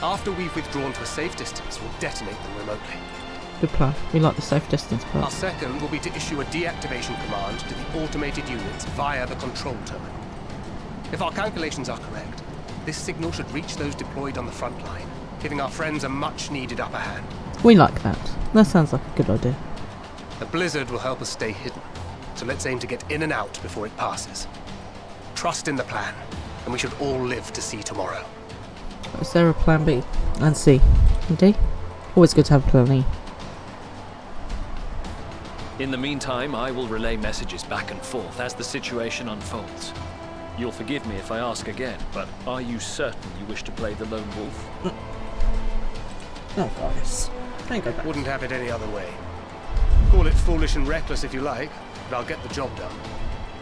After we've withdrawn to a safe distance, we'll detonate them remotely. Good plan. We like the safe distance part. Our second will be to issue a deactivation command to the automated units via the control terminal. If our calculations are correct, this signal should reach those deployed on the front line, giving our friends a much-needed upper hand. We like that. That sounds like a good idea. The blizzard will help us stay hidden, so let's aim to get in and out before it passes. Trust in the plan, and we should all live to see tomorrow. Is there a plan B and C? D? Always good to have a plan E. In the meantime, I will relay messages back and forth as the situation unfolds. You'll forgive me if I ask again, but are you certain you wish to play the lone wolf? Oh, gosh. Don't go back. Wouldn't have it any other way. Call it foolish and reckless if you like, but I'll get the job done.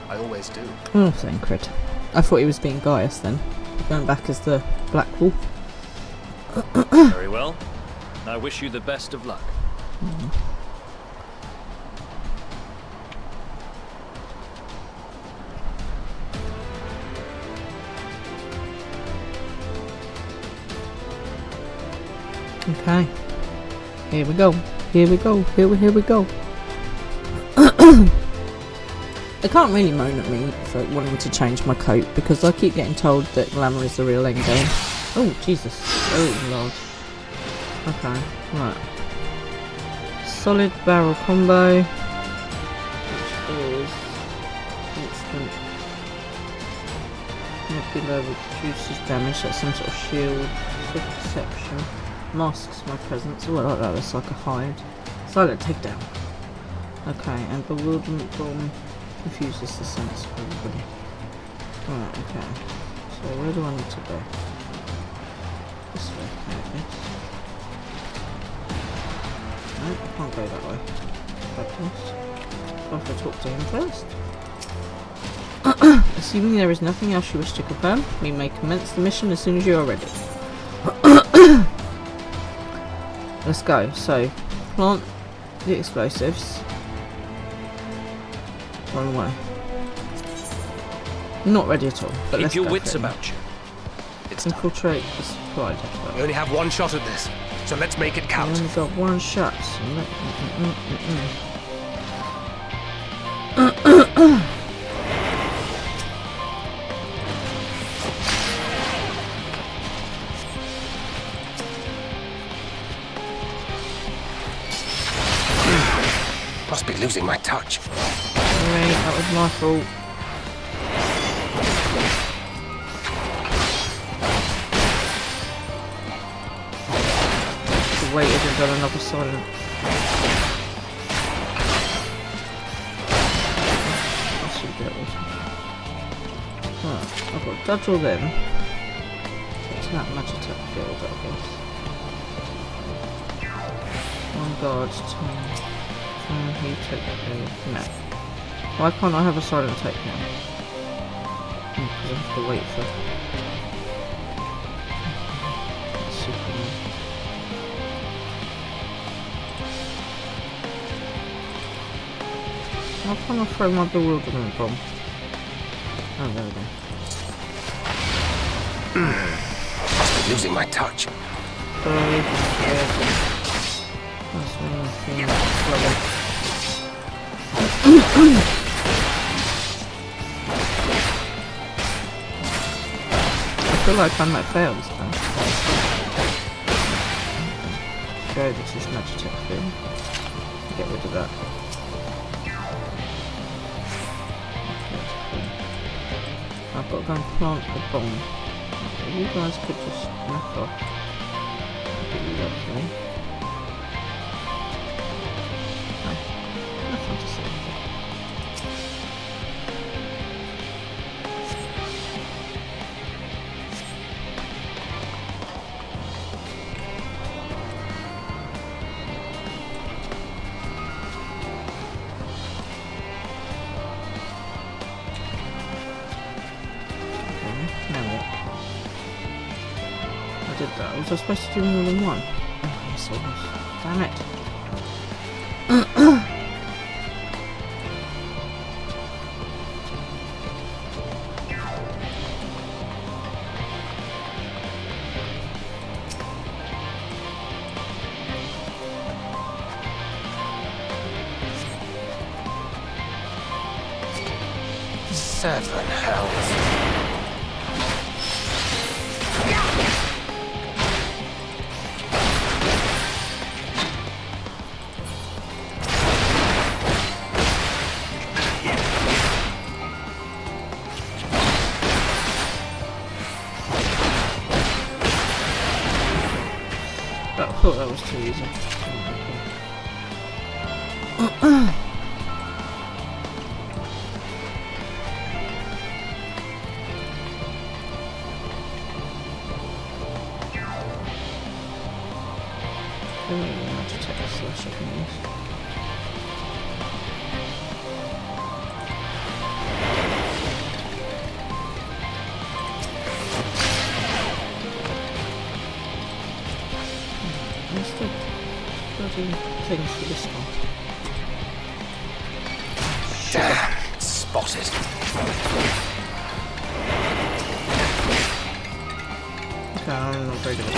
I always do. Oh, Thancred. I thought he was being Gaius then. Going back as the Black Wolf. Very well. I wish you the best of luck. Okay. Here we go. Here we go. Here we go. They can't really moan at me for wanting to change my coat because I keep getting told that glamour is the real end game. Oh, Jesus. Oh, Lord. Okay. Right. Solid barrel combo. Which is instant. Nebula reduces damage. That's some sort of shield. Swift perception. Masks my presence. Oh, I like that. That's like a hide. Silent takedown. Okay, and bewilderment bomb confuses the sense of everybody. Right, okay. So where do I need to go? This way, I guess. No, I can't go that way. I'll have to talk to him first. Assuming there is nothing else you wish to confirm, we may commence the mission as soon as you are ready. Let's go. So, plant the explosives. Wrong way. Not ready at all. But Keep your wits about you. It's infiltrate the supply depot. We only have one shot at this, so let's make it count. We only got one shot. Must be losing my touch. Sorry, that was my fault. The waited and done another silent. I should get this. Right, I've got to dodge all them. Get to that magitech field, I guess. One guard, two. Can you take that there? No. Why can't I have a silent take now? Because I have to wait for... Superman. Why can't I throw my bewilderment bomb? Oh, there we go. Must be losing my touch. Sorry. That's one thing. I feel like I'm at fails now. Go over to this Magitech thing. Get rid of that. I've got to go and plant the bomb. Okay, you guys could just knock off. That'd be lovely. No, nothing to say. Was I supposed to do more than one? Oh, yes, I was. Damn it. Seven hells. I thought that was too easy. Things for this one. Damn, spotted. Okay, I'm not very good.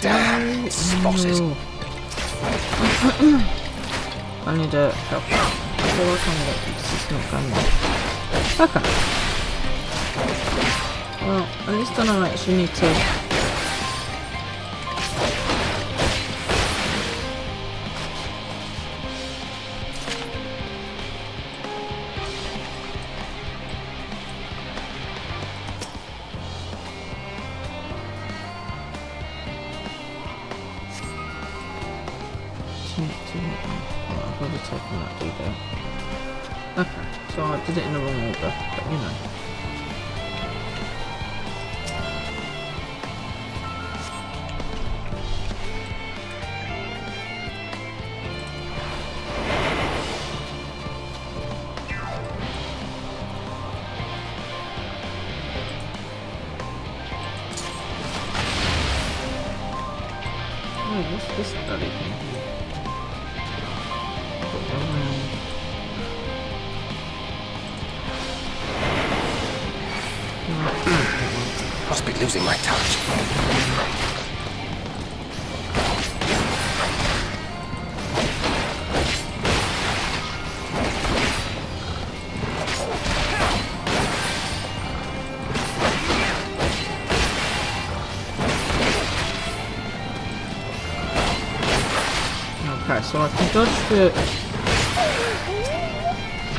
Damn, spotted. No. I need to help. I feel like I'm going to just not going there. Okay. Well, at least I know I actually need to. I've already taken that detail. Okay, so I did it in the wrong order, but you know. Oh, what's this bloody thing here? Must be losing my touch. Okay, so I can dodge the...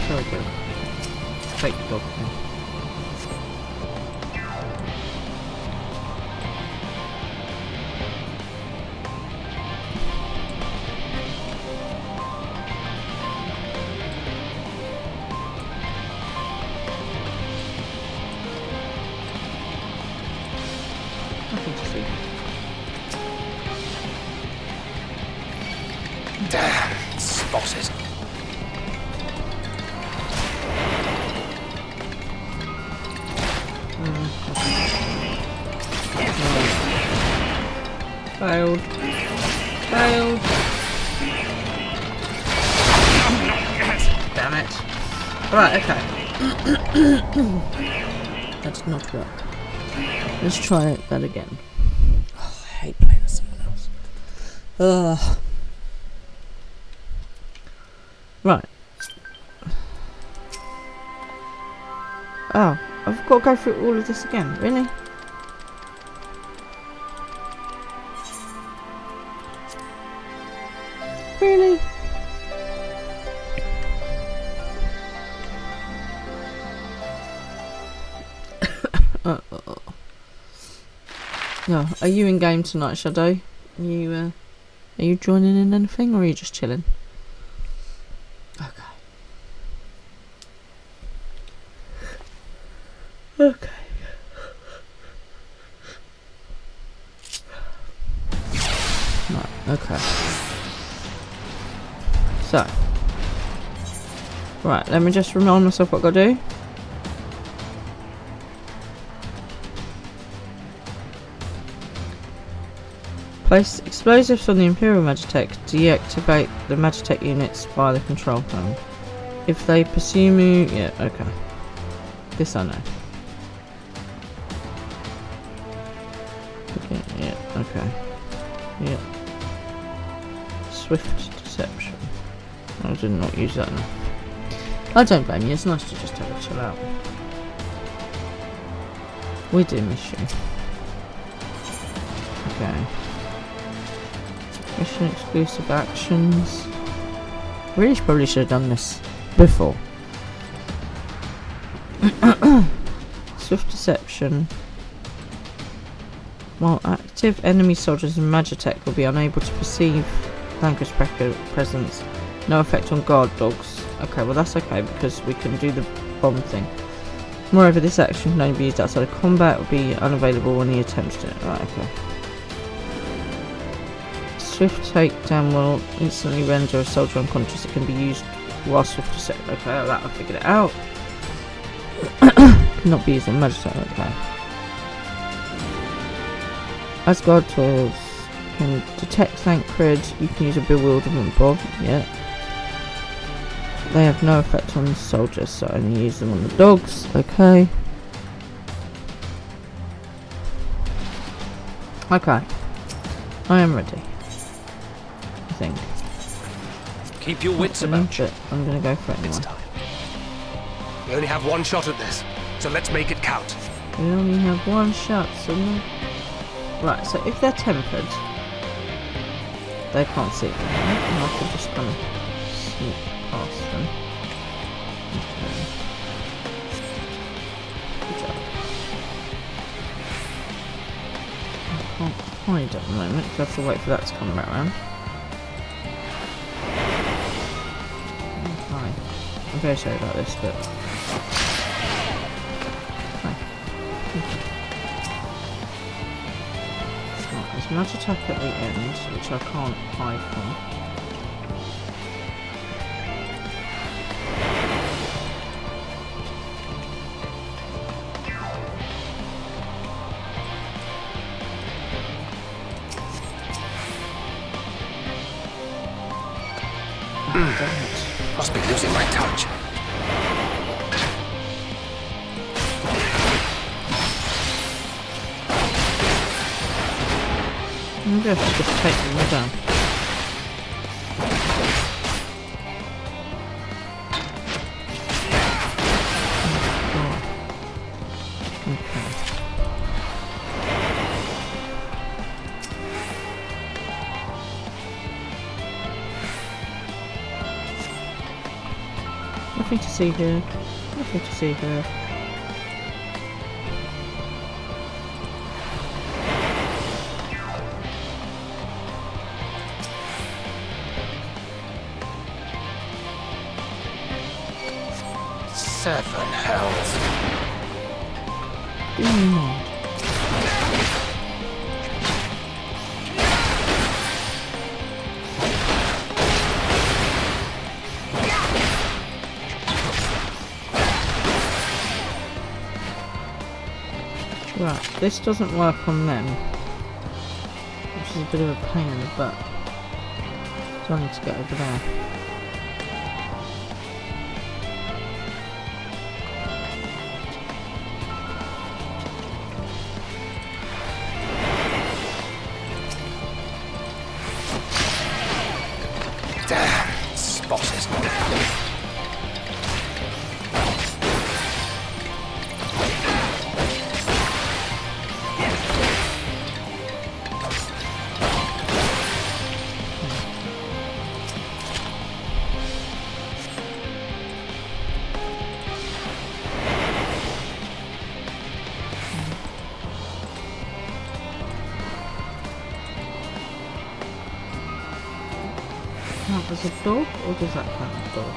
Sorry, go. Fake dog thing. Nothing to see. Damn, spotted. Failed. Failed. Damn it. Right, okay. That did not work. Let's try that again. Oh, I hate playing as someone else. Ugh. Right. Oh, I've got to go through all of this again. Really? Really? No, are you in game tonight, Shadow? Are you joining in anything, or are you just chilling? Okay. Okay. Right, okay. So. Right, let me just remind myself what I've got to do. Place explosives on the Imperial Magitech. Deactivate the Magitech units via the control panel. If they pursue me... Yeah, okay. This I know. Okay, yeah, okay. Yeah. Swift deception. I did not use that enough. I don't blame you, it's nice to just have a chill out. We do miss you. Okay. Mission exclusive actions. Really probably should have done this before. Swift deception. While active, enemy soldiers and Magitech will be unable to perceive Thancred's presence. No effect on guard dogs. Okay, well that's okay because we can do the bomb thing. Moreover, this action can only be used outside of combat. Will be unavailable when he attempts it. Right, okay. Swift takedown will instantly render a soldier unconscious. It can be used while swift deception. Okay, that I figured it out. Cannot be used on Magitech. Okay. As guard tools can detect Thancred, you can use a bewilderment bomb. Yeah. They have no effect on the soldiers, so I only use them on the dogs. Okay. Okay. I am ready. I think. Keep your wits about you. I'm gonna go for it anyway. It's time. We only have one shot at this, so let's make it count. We only have one shot, so no. Right, so if they're tempered, they can't see them, right? And I can just kind of sneak past them. Okay. Good job. I can't hide at the moment, because I have to wait for that to come back around. Okay. I'm very sorry about this, but... There's a match attack at the end, which I can't hide from. Must be losing my touch. Maybe I should just take them all down. Okay. Nothing to see here. Nothing to see here. Seven hells. Right, this doesn't work on them, which is a bit of a pain in the butt. So I need to get over there. Count as a door, or does that count as a door?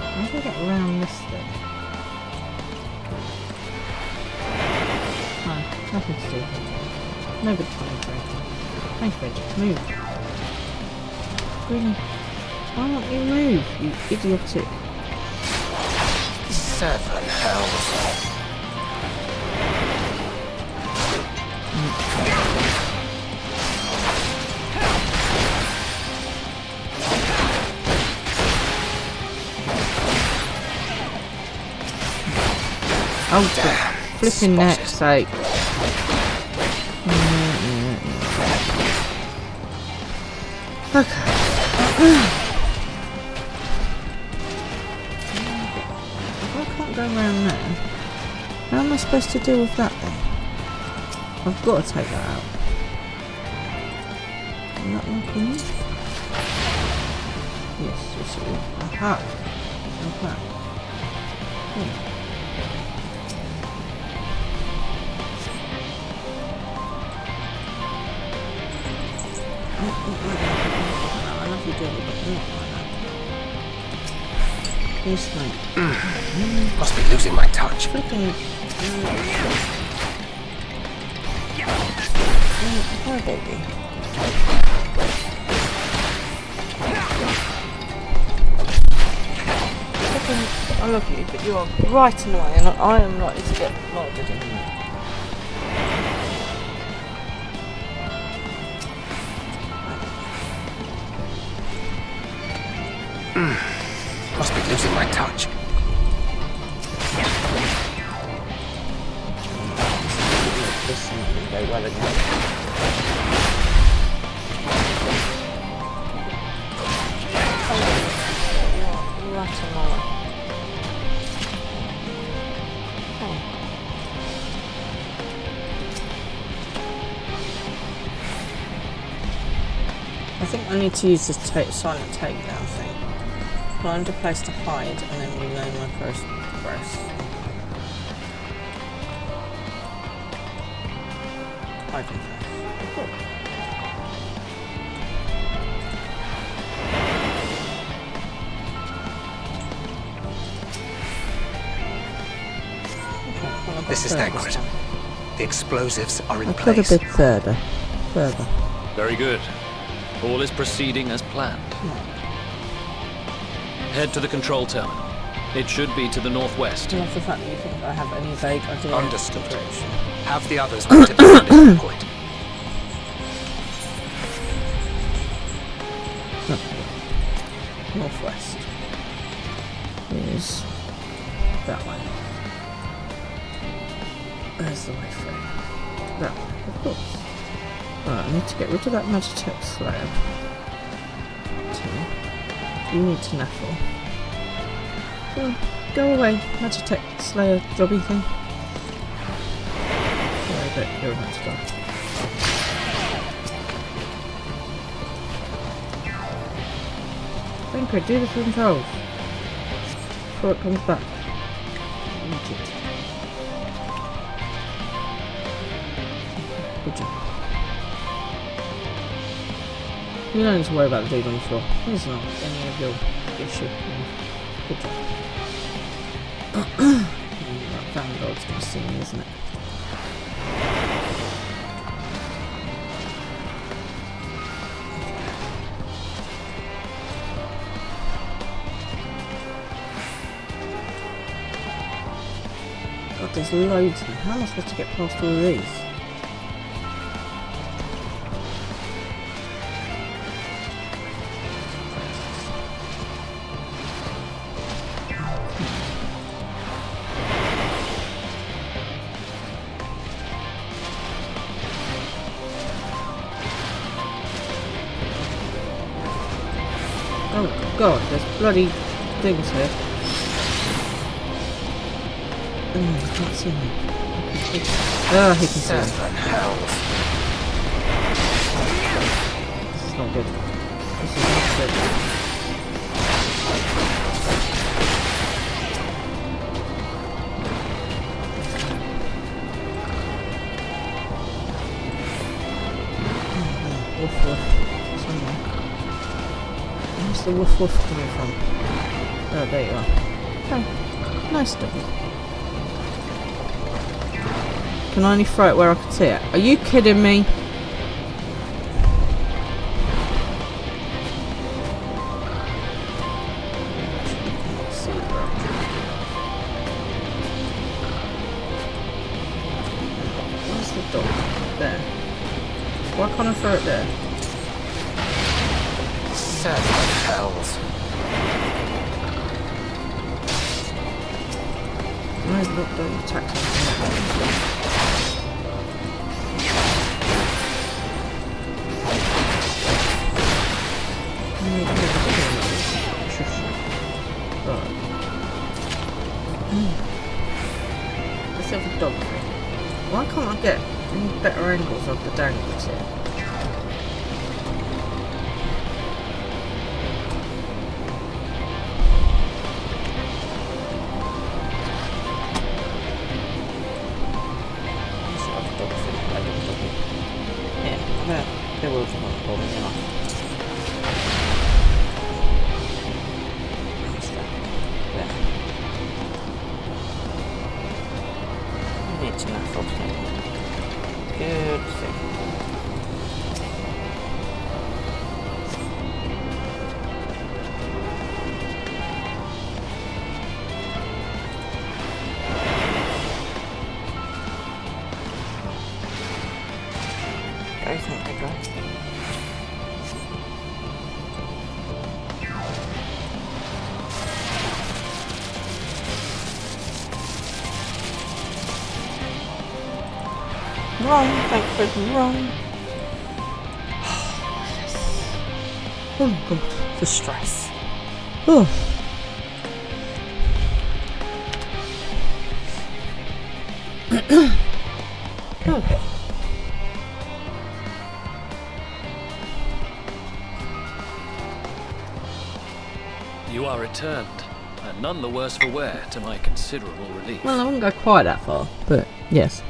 How do I get around this thing? No, nothing to do. Nobody coming through. Thanks, Reggie. Move. Really? Why don't you move, you idiotic? 7 hells. Oh, damn. Flipping neck's sake. Okay. If I can't go around there, how am I supposed to deal with that then? I've got to take that out. Is that working? Yes, yes it will. Aha! Okay. I love you, Daddy, but not like that. Yes, mate. Must be losing my touch. Flipping. Hi, baby. Flipping. I love you, but you are right in the way, and I am likely to get murdered in a minute. Must be losing my touch. This will go well again. You're right in my way. I think I need to use this silent takedown thing. Find a place to hide and then reload my first press. Hiding first. Cool. Okay, well, This is Thancred. The explosives are in I've place. got a bit further. Very good. All is proceeding as planned. Head to the control terminal. It should be to the northwest. I love the fact that you think I have any vague idea. Understood. Have the others wait at the landing point. Northwest is that way. There's the way through. That way, of course. Alright, I need to get rid of that Magitech Slayer. You need to naffle. Go away, Magitech Slayer jobby thing. Sorry, but you're about to die. Thancred, do the controls before it comes back. Eat it. Good job. You don't need to worry about the dude on the floor. It's not any of your issue. Good job. That Vanguard's gonna see me, isn't it? God, there's loads of them. How am I supposed to get past all of these? Oh god, there's bloody things here. Oh, he can't see me. Oh, he can see me. This is not good. This is not good. Woof woof. Somewhere. Where's the woof woof coming from? Oh, there you are. Oh, nice doggy. Can I only throw it where I can see it? Are you kidding me? Where's the dog? There. Why can't I throw it there? Seven hells. Why is the dog attacking? Let's have a dog thing. Why can't I get any better angles of the dangles here? Let's have a dog thing. Yeah, there will be one for me now. It's enough of them. Good thing. I think they got. Wrong, Frankfurt, wrong. Oh my god, the stress. Oh. Okay. You are returned, and none the worse for wear, to my considerable relief. Well, I wouldn't go quite that far, but yes.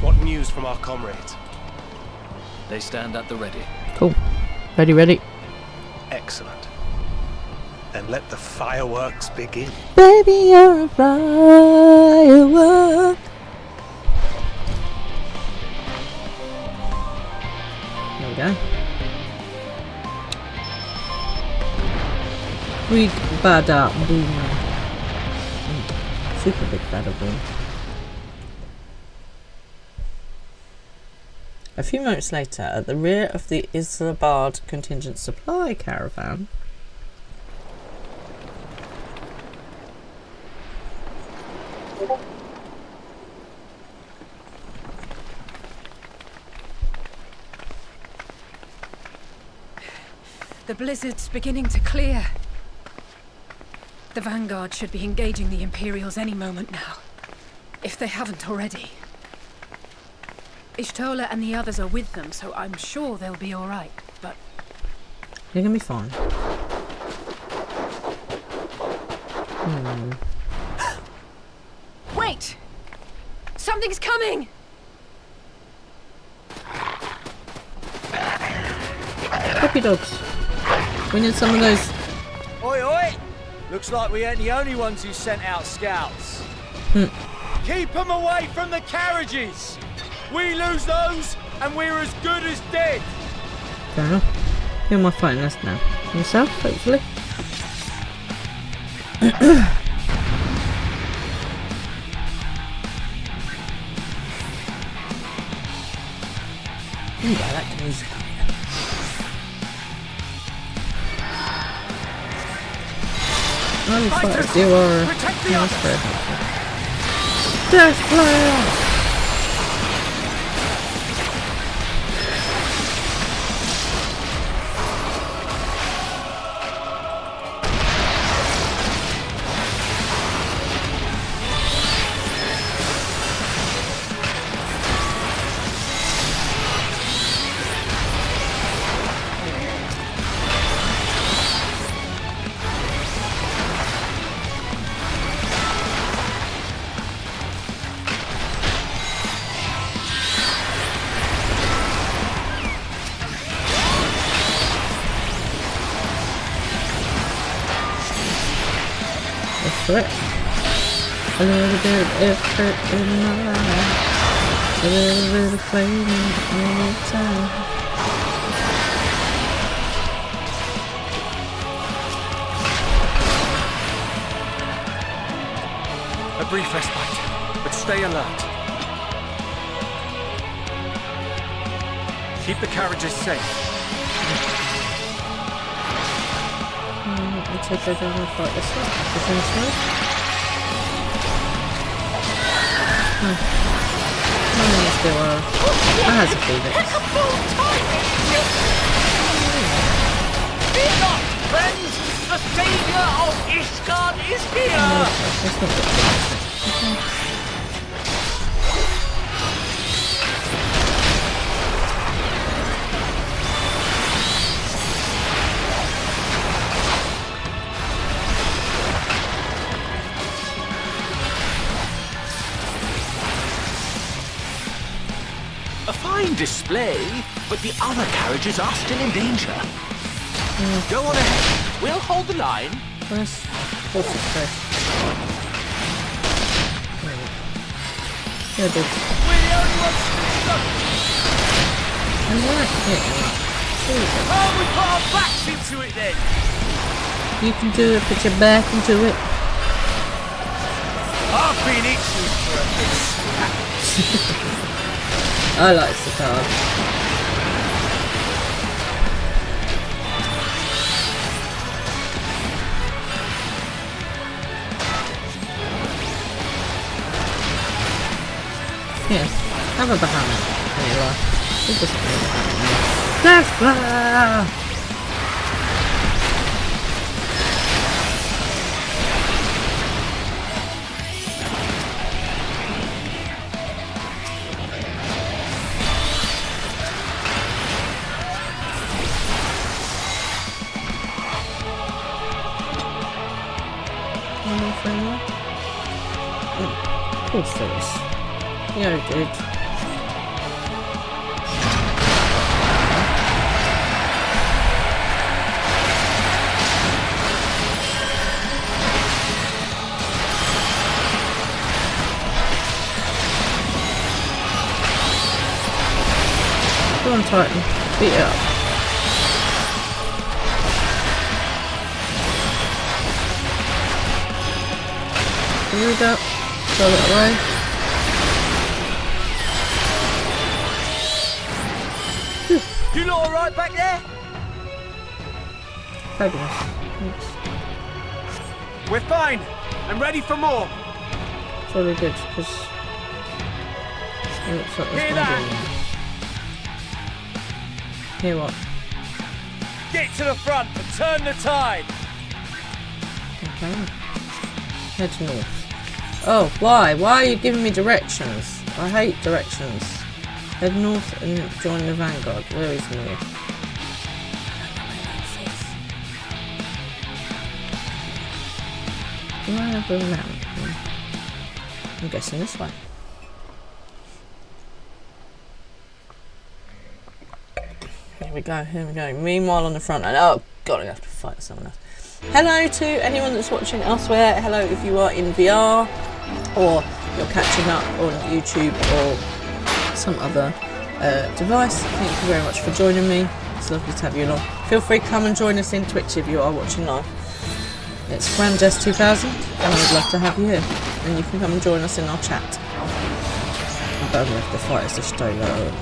What news from our comrades? They stand at the ready. Cool. Ready, ready. Excellent. Then let the fireworks begin. Baby, you're a firework. There we go. Big bada boom. Super big bada boom. A few moments later, at the rear of the Islamabad contingent supply caravan, The blizzard's beginning to clear. The Vanguard should be engaging the Imperials any moment now, if they haven't already. Ishtola and the others are with them, so I'm sure they'll be all right, but... They're gonna be fine. Wait! Something's coming! Puppy dogs. We need some of those. Oi, oi! Looks like we ain't the only ones who sent out scouts. Keep them away from the carriages! We lose those, and we're as good as dead! Fair enough. Who am I fighting this now? Yourself, hopefully? Ooh, I like the music. I'm fighters, you are. Protect the others! Death Flare! for it. A little bit of effort in my life. A little bit of flame in time. A brief respite, but stay alert. Keep the carriages safe. Let's take those down and fight this way. This one's slow. Still, that has a Phoenix. Fear not, friends! The savior of Ishgard is here! Let's not get too A fine display, but the other carriages are still in danger. Go on ahead. We'll hold the line. Where's horse space? Yeah, dude. We're the only ones stuck. And where? Yeah. Oh, we put our backs into it then. You can do it, put your back into it. I've been itching for a bit. I like the card. Yes, have a Bahama. There you are. It doesn't need a Bahama. Let's fly! Of course there is. Yeah, dude. Go on, Titan. Beat it up. Read up. Go that way. You lot alright back there? Fabulous. Thanks. We're fine. I'm ready for more. It's really good because it looks like there's going to be. Hear what? Get to the front and turn the tide. Okay. Head north. Oh, why? Why are you giving me directions? I hate directions. Head north and join the vanguard. Where is north? Where the mountain? I'm guessing this way. Here we go, here we go. Meanwhile on the front line. Oh god, I have to fight someone else. Hello to anyone that's watching elsewhere. Hello if you are in VR or you're catching up on YouTube or some other device. Thank you very much for joining me. It's lovely to have you along. Feel free to come and join us in Twitch if you are watching live. It's FranJess2000 and I would love to have you here. And you can come and join us in our chat. I don't know if the fight is just low.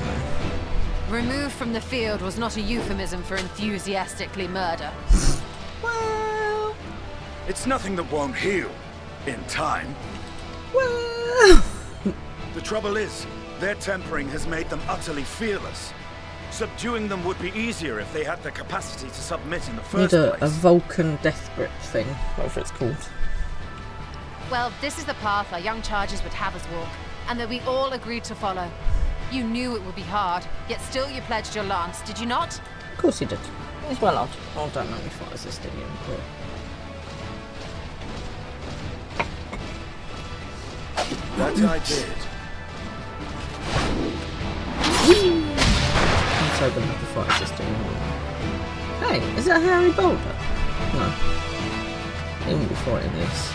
Removed from the field was not a euphemism for enthusiastically murder. Well, it's nothing that won't heal in time. Well, the trouble is, their tempering has made them utterly fearless. Subduing them would be easier if they had the capacity to submit in the first need a place. Vulcan death grip thing, whatever it's called. Well, this is the path our young charges would have us walk, and that we all agreed to follow. You knew it would be hard, yet still you pledged your lance, did you not? Of course he did. He's well odd. Oh, don't make me fight as this thing in court. That I did. I'm so gonna have to fight as this thing. Hey, is that Harry Boulder? No. He wouldn't be fighting this.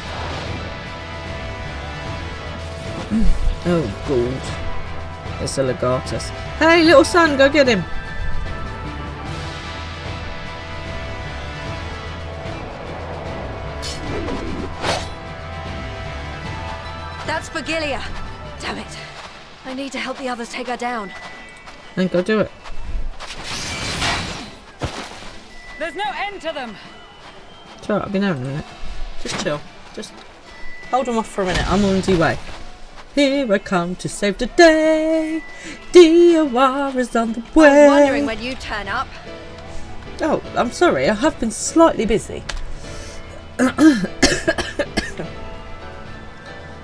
Oh, God. It's a Legatus. Hey, little son, go get him. That's Vigilia. Damn it. I need to help the others take her down. Then go do it. There's no end to them. It's alright, I'll be there in a minute. Just chill. Just hold them off for a minute. I'm on the way. Here I come to save the day. DOR is on the way. I was wondering when you'd turn up. Oh, I'm sorry. I have been slightly busy.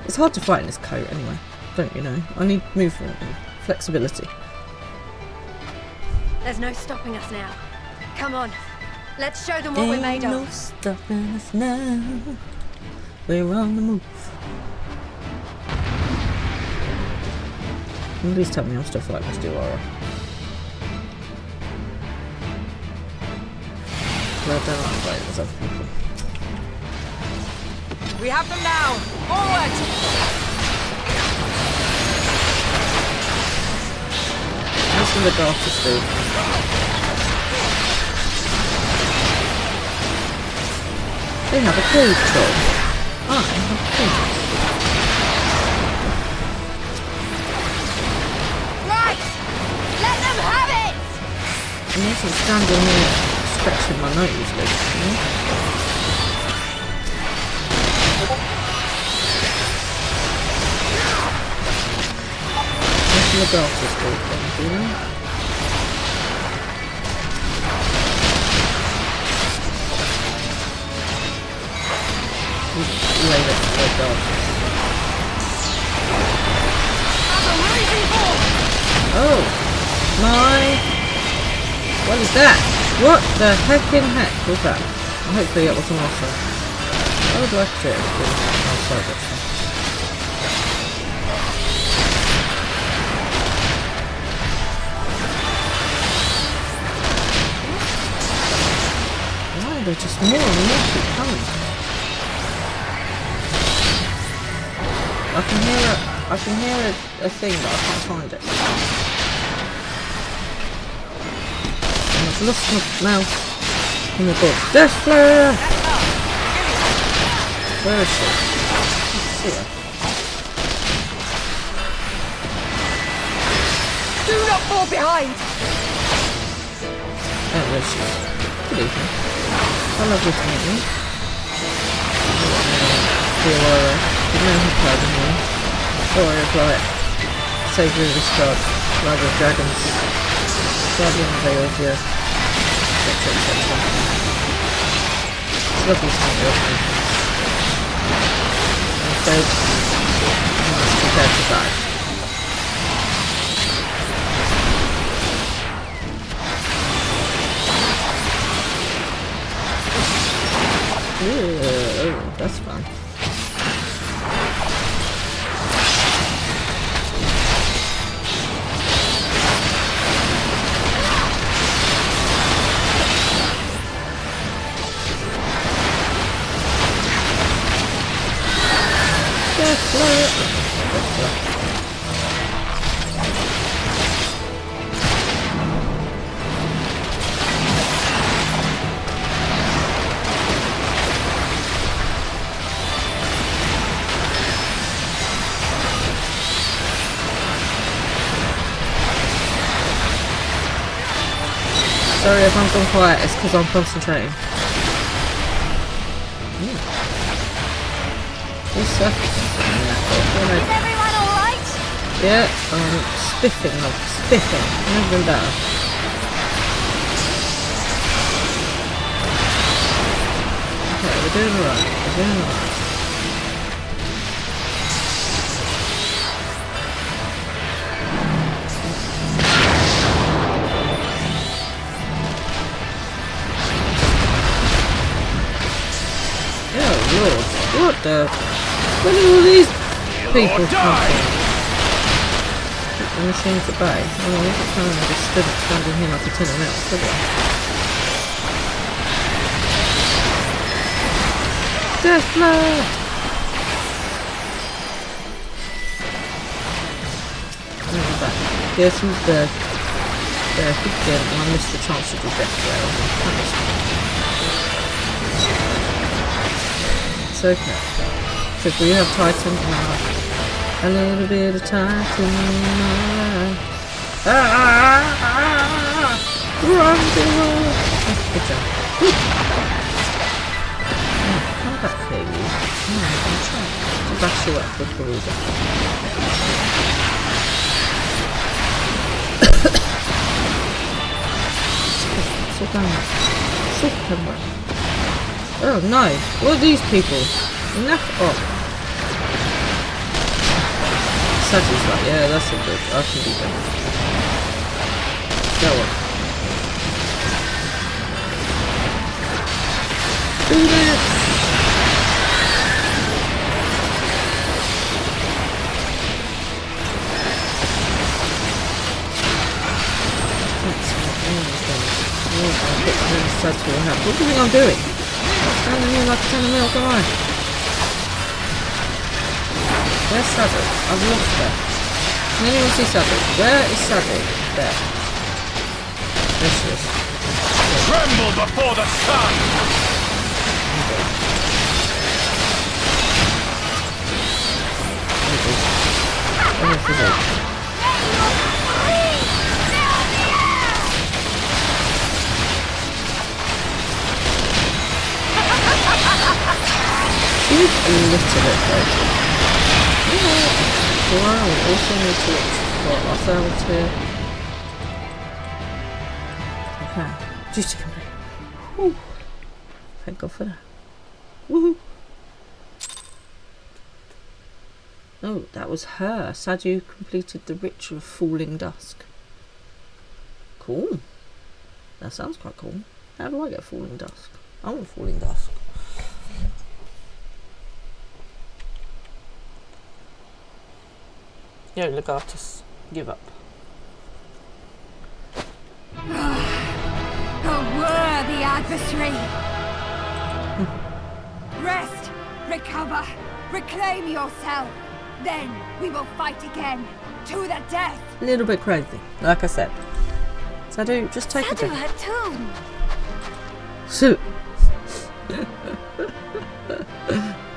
It's hard to fight in this coat anyway. Don't you know? I need movement and flexibility. There's no stopping us now. Come on. Let's show them what we're made No of. stopping us now. We're on the move. Please tell me I'm still fighting this Duara. Well, I don't like fighting as other people. We have them now. Forward. What's the Legatus do? They have a cave troll. I have things. Right! Let them have it! I wasn't standing there stretching my nose, you know? What's the Legatus do? Do you know? Oh my! What is that? What the heckin' heck was that? Hopefully it wasn't outside. I would like to it if it was outside actually. Why are there just more and more keep coming? I can hear a thing, but I can't find it. And I've lost my mouse in the book. Death Flare! Where is she? I can't see her. Do not fall behind! Oh, there she is. Good evening. How lovely to meet you. Aurora. You know who pardon me. Story of light. Savior of this god. Rider of dragons. Guardian of Eosia. Etc. etc. It's lovely to meet you. I'm afraid you must prepare to die. Ooh, that's fun. Sorry if I'm gone quiet, it's because I'm concentrating. Is everyone alright? Yeah, spiffing, spiffing. Never been better. Okay, we're doing alright. We're doing alright. Oh Lord, what the? When are all these people coming? Keep the machines at bay. Oh, look at time I just standing here like a tin of milk, didn't I? Death blow! Guess who's there? There, good game. I missed the chance to do death there. It's okay. Because we have Titan power. A little bit of Titan. Run the world. Good job. Come back here, you. I'm trying to bash you up with Garuda. Superman. Oh no, what are these people? Enough off. Saji's like, yeah, that's a good. I can do that. Go on. Do this! What do you think I'm doing? Standing here like a 10 mil guy. Where's Saddle? I've lost her. Can anyone see Saddle? Where is Saddle? There. There she is. Tremble before the sun! Where is it? She's a little bit though. Wow, we also need to explore ourselves here. Okay, duty complete. Woo. Thank God for that. Woohoo! Oh, that was her. Sadu completed the ritual of falling dusk. Cool. That sounds quite cool. How do I get falling dusk? I want falling dusk. Yo, Legatus, give up. A worthy adversary! Rest, recover, reclaim yourself. Then we will fight again, to the death. A little bit crazy, like I said. Sadu, just take a drink. So.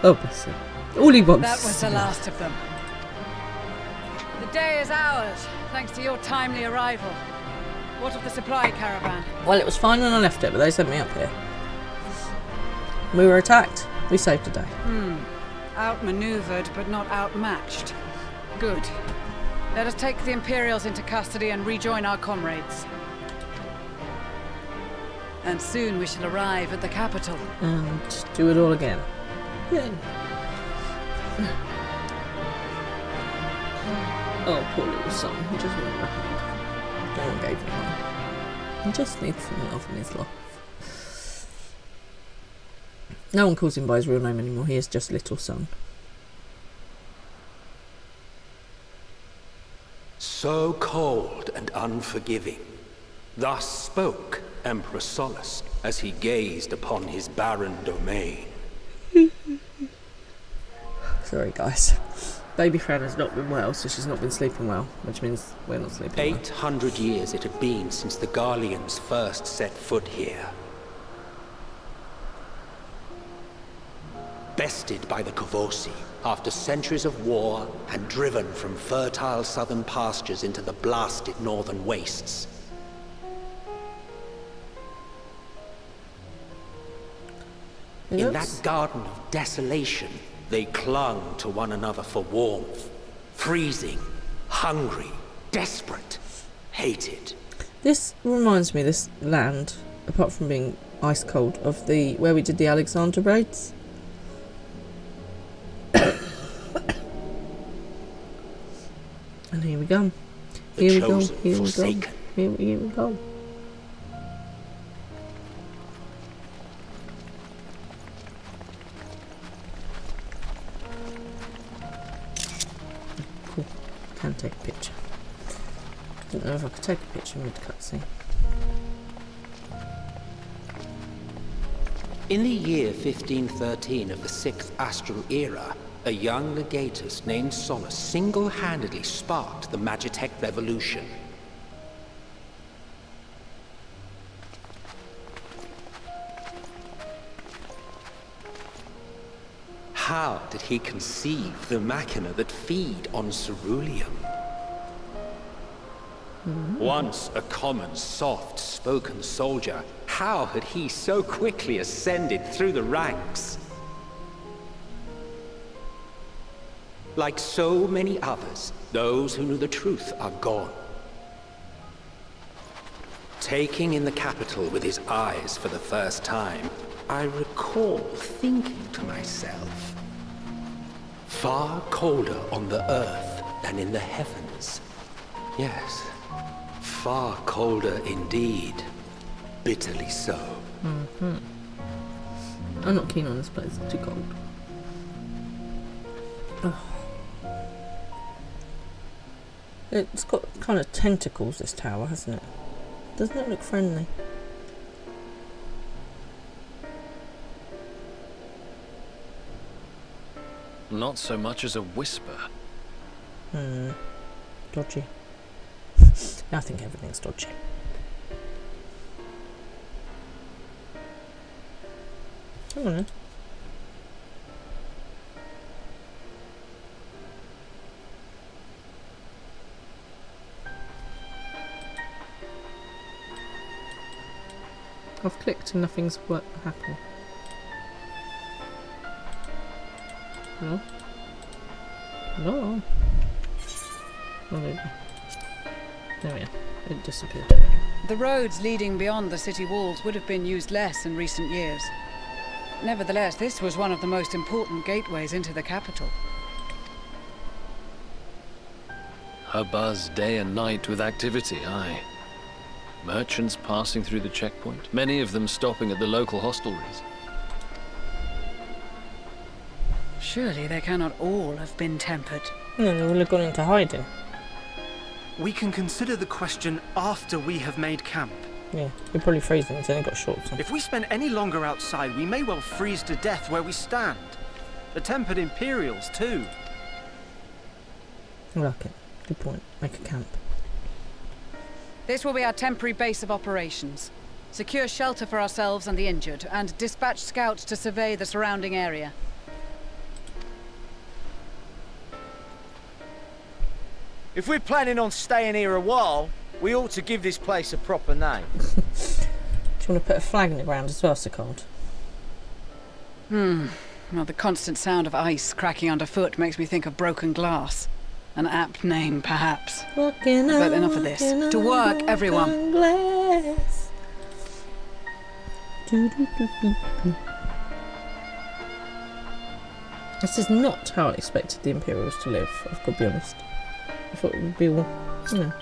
Oh, bless him. All he wants. That was the last of them. The day is ours, thanks to your timely arrival. What of the supply caravan? Well, it was fine when I left it, but they sent me up here. We were attacked. We saved the day. Outmaneuvered, but not outmatched. Good. Let us take the Imperials into custody and rejoin our comrades. And soon we shall arrive at the capital. And do it all again. Yay. Oh, poor little son. He just wanted a hug. No one gave him one. He just needs some love in his life. No one calls him by his real name anymore. He is just Little Son. So cold and unforgiving. Thus spoke Emperor Solus as he gazed upon his barren domain. Sorry, guys. Baby Fran has not been well, so she's not been sleeping well, which means we're not sleeping well. 800 years it had been since the Garleans first set foot here. Bested by the Kavosi, after centuries of war and driven from fertile southern pastures into the blasted northern wastes. In that garden of desolation, they clung to one another for warmth. Freezing, hungry, desperate, hated. This reminds me, this land, apart from being ice cold, of the where we did the Alexander raids. And here we go. Here we go. Here we go. Here we go. Cool. Can take a picture. Didn't know if I could take a picture mid cutscene. In the year 1513 of the 6th Astral Era, a young legatus named Solace single-handedly sparked the Magitech revolution. How did he conceive the machina that feed on ceruleum? Once a common, soft-spoken soldier, how had he so quickly ascended through the ranks? Like so many others, those who knew the truth are gone. Taking in the capital with his eyes for the first time, I recall thinking to myself, far colder on the earth than in the heavens. Yes, far colder indeed. Bitterly so. I'm not keen on this place, it's too cold. Ugh. It's got kind of tentacles, this tower, hasn't it? Doesn't it look friendly? Not so much as a whisper. Dodgy. I think everything's dodgy. Come on then. I've clicked and nothing's happened. Hello? Hello? Oh, there we are. It disappeared. The roads leading beyond the city walls would have been used less in recent years. Nevertheless, this was one of the most important gateways into the capital. A buzz day and night with activity, aye. Merchants passing through the checkpoint, many of them stopping at the local hostelries. Surely they cannot all have been tempered. No, they will have gone into hiding. We can consider the question after we have made camp. Yeah, you're probably freezing, it's only got shorts on. If we spend any longer outside, we may well freeze to death where we stand. The tempered Imperials, too. I like it. Good point. Make a camp. This will be our temporary base of operations. Secure shelter for ourselves and the injured, and dispatch scouts to survey the surrounding area. If we're planning on staying here a while, we ought to give this place a proper name. Do you want to put a flag in the ground as well, Sicard? Well, the constant sound of ice cracking underfoot makes me think of broken glass. An apt name, perhaps. But enough of this. To work, everyone. This is not how I expected the Imperials to live, I've got to be honest. I thought it would be all, you know,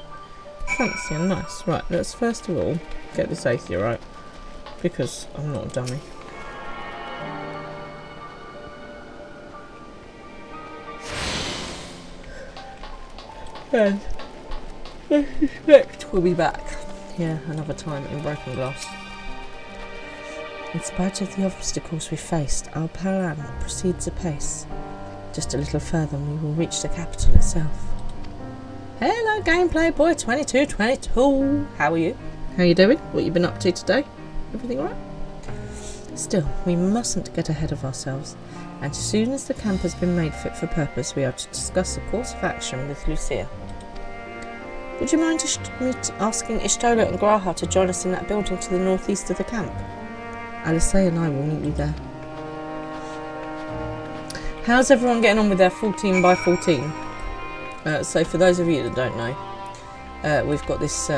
fancy and nice. Right, let's first of all get this Aethia right, because I'm not a dummy. And I suspect we'll be back here another time in Broken Glass. In spite of the obstacles we faced, our plan proceeds apace. Just a little further and we will reach the capital itself. Hello Gameplay Boy 2222. How are you? How you doing? What you been up to today? Everything alright? Still, we mustn't get ahead of ourselves, and as soon as the camp has been made fit for purpose, we are to discuss the course of action with Lucia. Would you mind asking Ishtola and Graha to join us in that building to the northeast of the camp? Alice and I will meet you there. How's everyone getting on with their 14 by 14? So for those of you that don't know, we've got this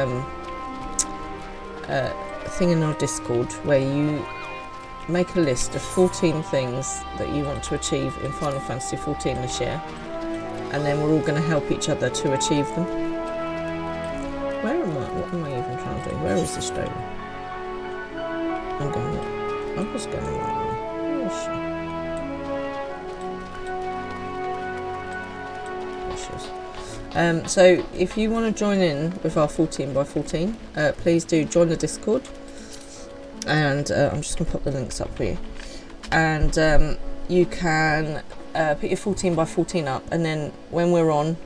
thing in our Discord where you make a list of 14 things that you want to achieve in Final Fantasy XIV this year, and then we're all going to help each other to achieve them. Where am I? What am I even trying to do? Where is this story? I'm going up. I was going the right way. Where is she? There she is. So if you want to join in with our 14 by 14, please do join the Discord. And I'm just going to pop the links up for you. And you can put your 14 by 14 up, and then when we're on,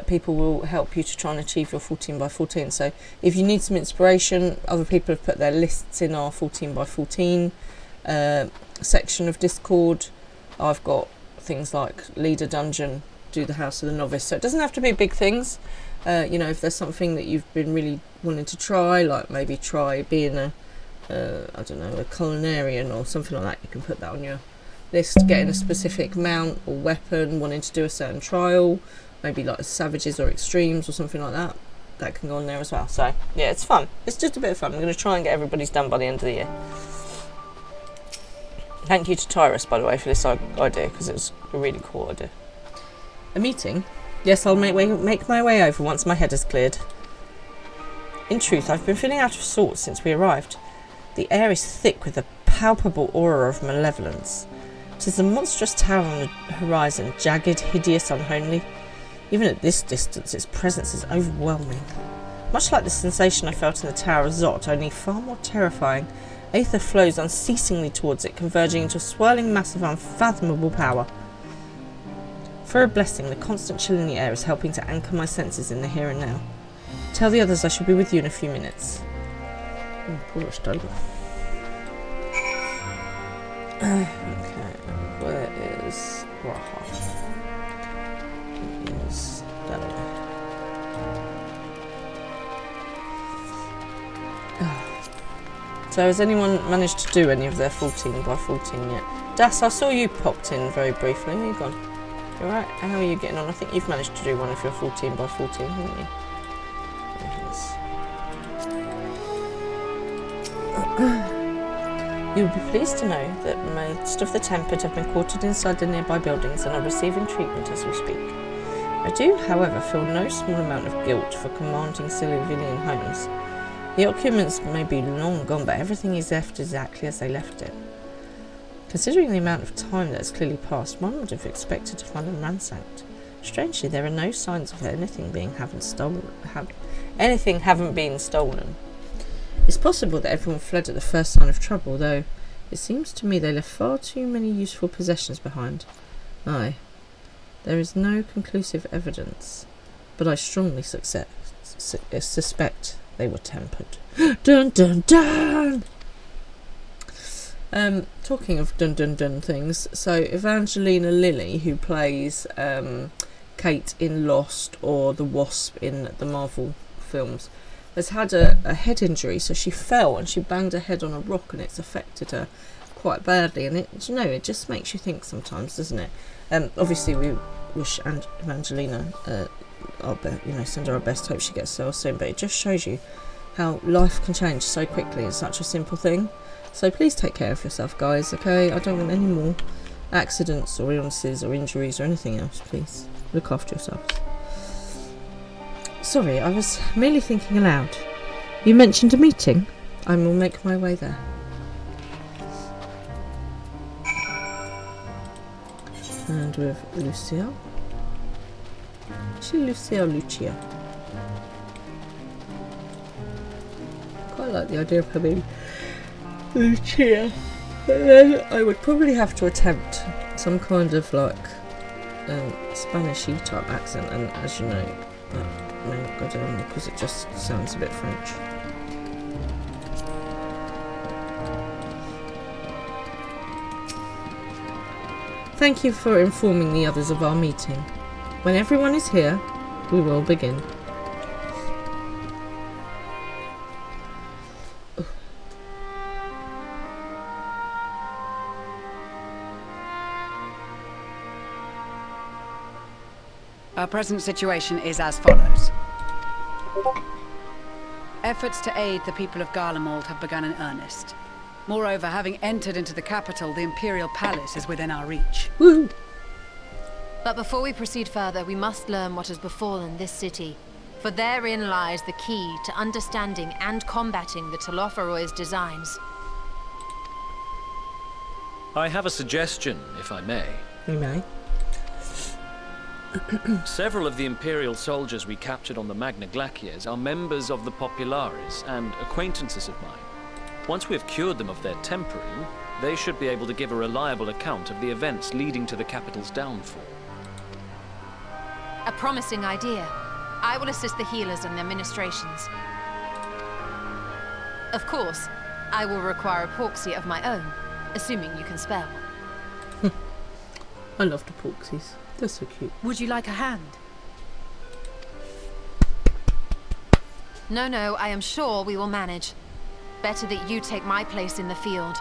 people will help you to try and achieve your 14 by 14. So if you need some inspiration, other people have put their lists in our 14 by 14 section of Discord. I've got things like lead a dungeon, do the House of the Novice, so it doesn't have to be big things. You know, if there's something that you've been really wanting to try, like maybe try being a I don't know, a culinarian or something like that, you can put that on your list. Getting a specific mount or weapon, wanting to do a certain trial, maybe like Savages or Extremes or something like that, that can go on there as well. So yeah, it's fun. It's just a bit of fun. I'm going to try and get everybody's done by the end of the year. Thank you to Tyrus, by the way, for this idea, because it was a really cool idea. A meeting? Yes, I'll make my way over once my head is cleared. In truth, I've been feeling out of sorts since we arrived. The air is thick with a palpable aura of malevolence. 'Tis a monstrous tower on the horizon, jagged, hideous, unholy. Even at this distance, its presence is overwhelming. Much like the sensation I felt in the Tower of Zot, only far more terrifying. Aether flows unceasingly towards it, converging into a swirling mass of unfathomable power. For a blessing, the constant chill in the air is helping to anchor my senses in the here and now. Tell the others I shall be with you in a few minutes. Oh, poor Stone. Okay, where is Raha? It is that way. So has anyone managed to do any of their 14 by 14 yet? Das, I saw you popped in very briefly. Where are you gone? You alright? How are you getting on? I think you've managed to do one of your 14 by 14, haven't you? You'll be pleased to know that most of the Tempered have been quartered inside the nearby buildings and are receiving treatment as we speak. I do, however, feel no small amount of guilt for commanding civilian homes. The occupants may be long gone, but everything is left exactly as they left it. Considering the amount of time that has clearly passed, one would have expected to find them ransacked. Strangely, there are no signs of anything having been stolen. It's possible that everyone fled at the first sign of trouble, though it seems to me they left far too many useful possessions behind. Aye, there is no conclusive evidence, but I strongly suspect they were tempered. Dun dun dun! Talking of dun dun dun things, so Evangelina Lilly, who plays Kate in Lost or the Wasp in the Marvel films, has had a head injury. So she fell and she banged her head on a rock and it's affected her quite badly, and it just makes you think sometimes, doesn't it? Obviously we wish Evangelina send her our best, hope she gets well soon, but it just shows you how life can change so quickly. It's such a simple thing. So please take care of yourself, guys, okay? I don't want any more accidents or illnesses or injuries or anything else. Please look after yourselves. Sorry, I was merely thinking aloud. You mentioned a meeting. I will make my way there. And with Lucia. Is she Lucia or Lucia? Quite like the idea of her being Lucia. But then I would probably have to attempt some kind of Spanish-y type accent, and as you know, that may not go down because it just sounds a bit French. Thank you for informing the others of our meeting. When everyone is here, we will begin. Our present situation is as follows. Efforts to aid the people of Garlemald have begun in earnest. Moreover, having entered into the capital, the Imperial Palace is within our reach. Woo! But before we proceed further, we must learn what has befallen this city. For therein lies the key to understanding and combating the Telophoroid's designs. I have a suggestion, if I may. You may. Several of the Imperial soldiers we captured on the Magna Glaciers are members of the Populares and acquaintances of mine. Once we have cured them of their tempering, They should be able to give a reliable account of the events leading to the capital's downfall. A promising idea. I will assist the healers in their ministrations. Of course, I will require a porksy of my own, assuming you can spell. I love the porksies. They're so cute. Would you like a hand? No, I am sure we will manage. Better that you take my place in the field.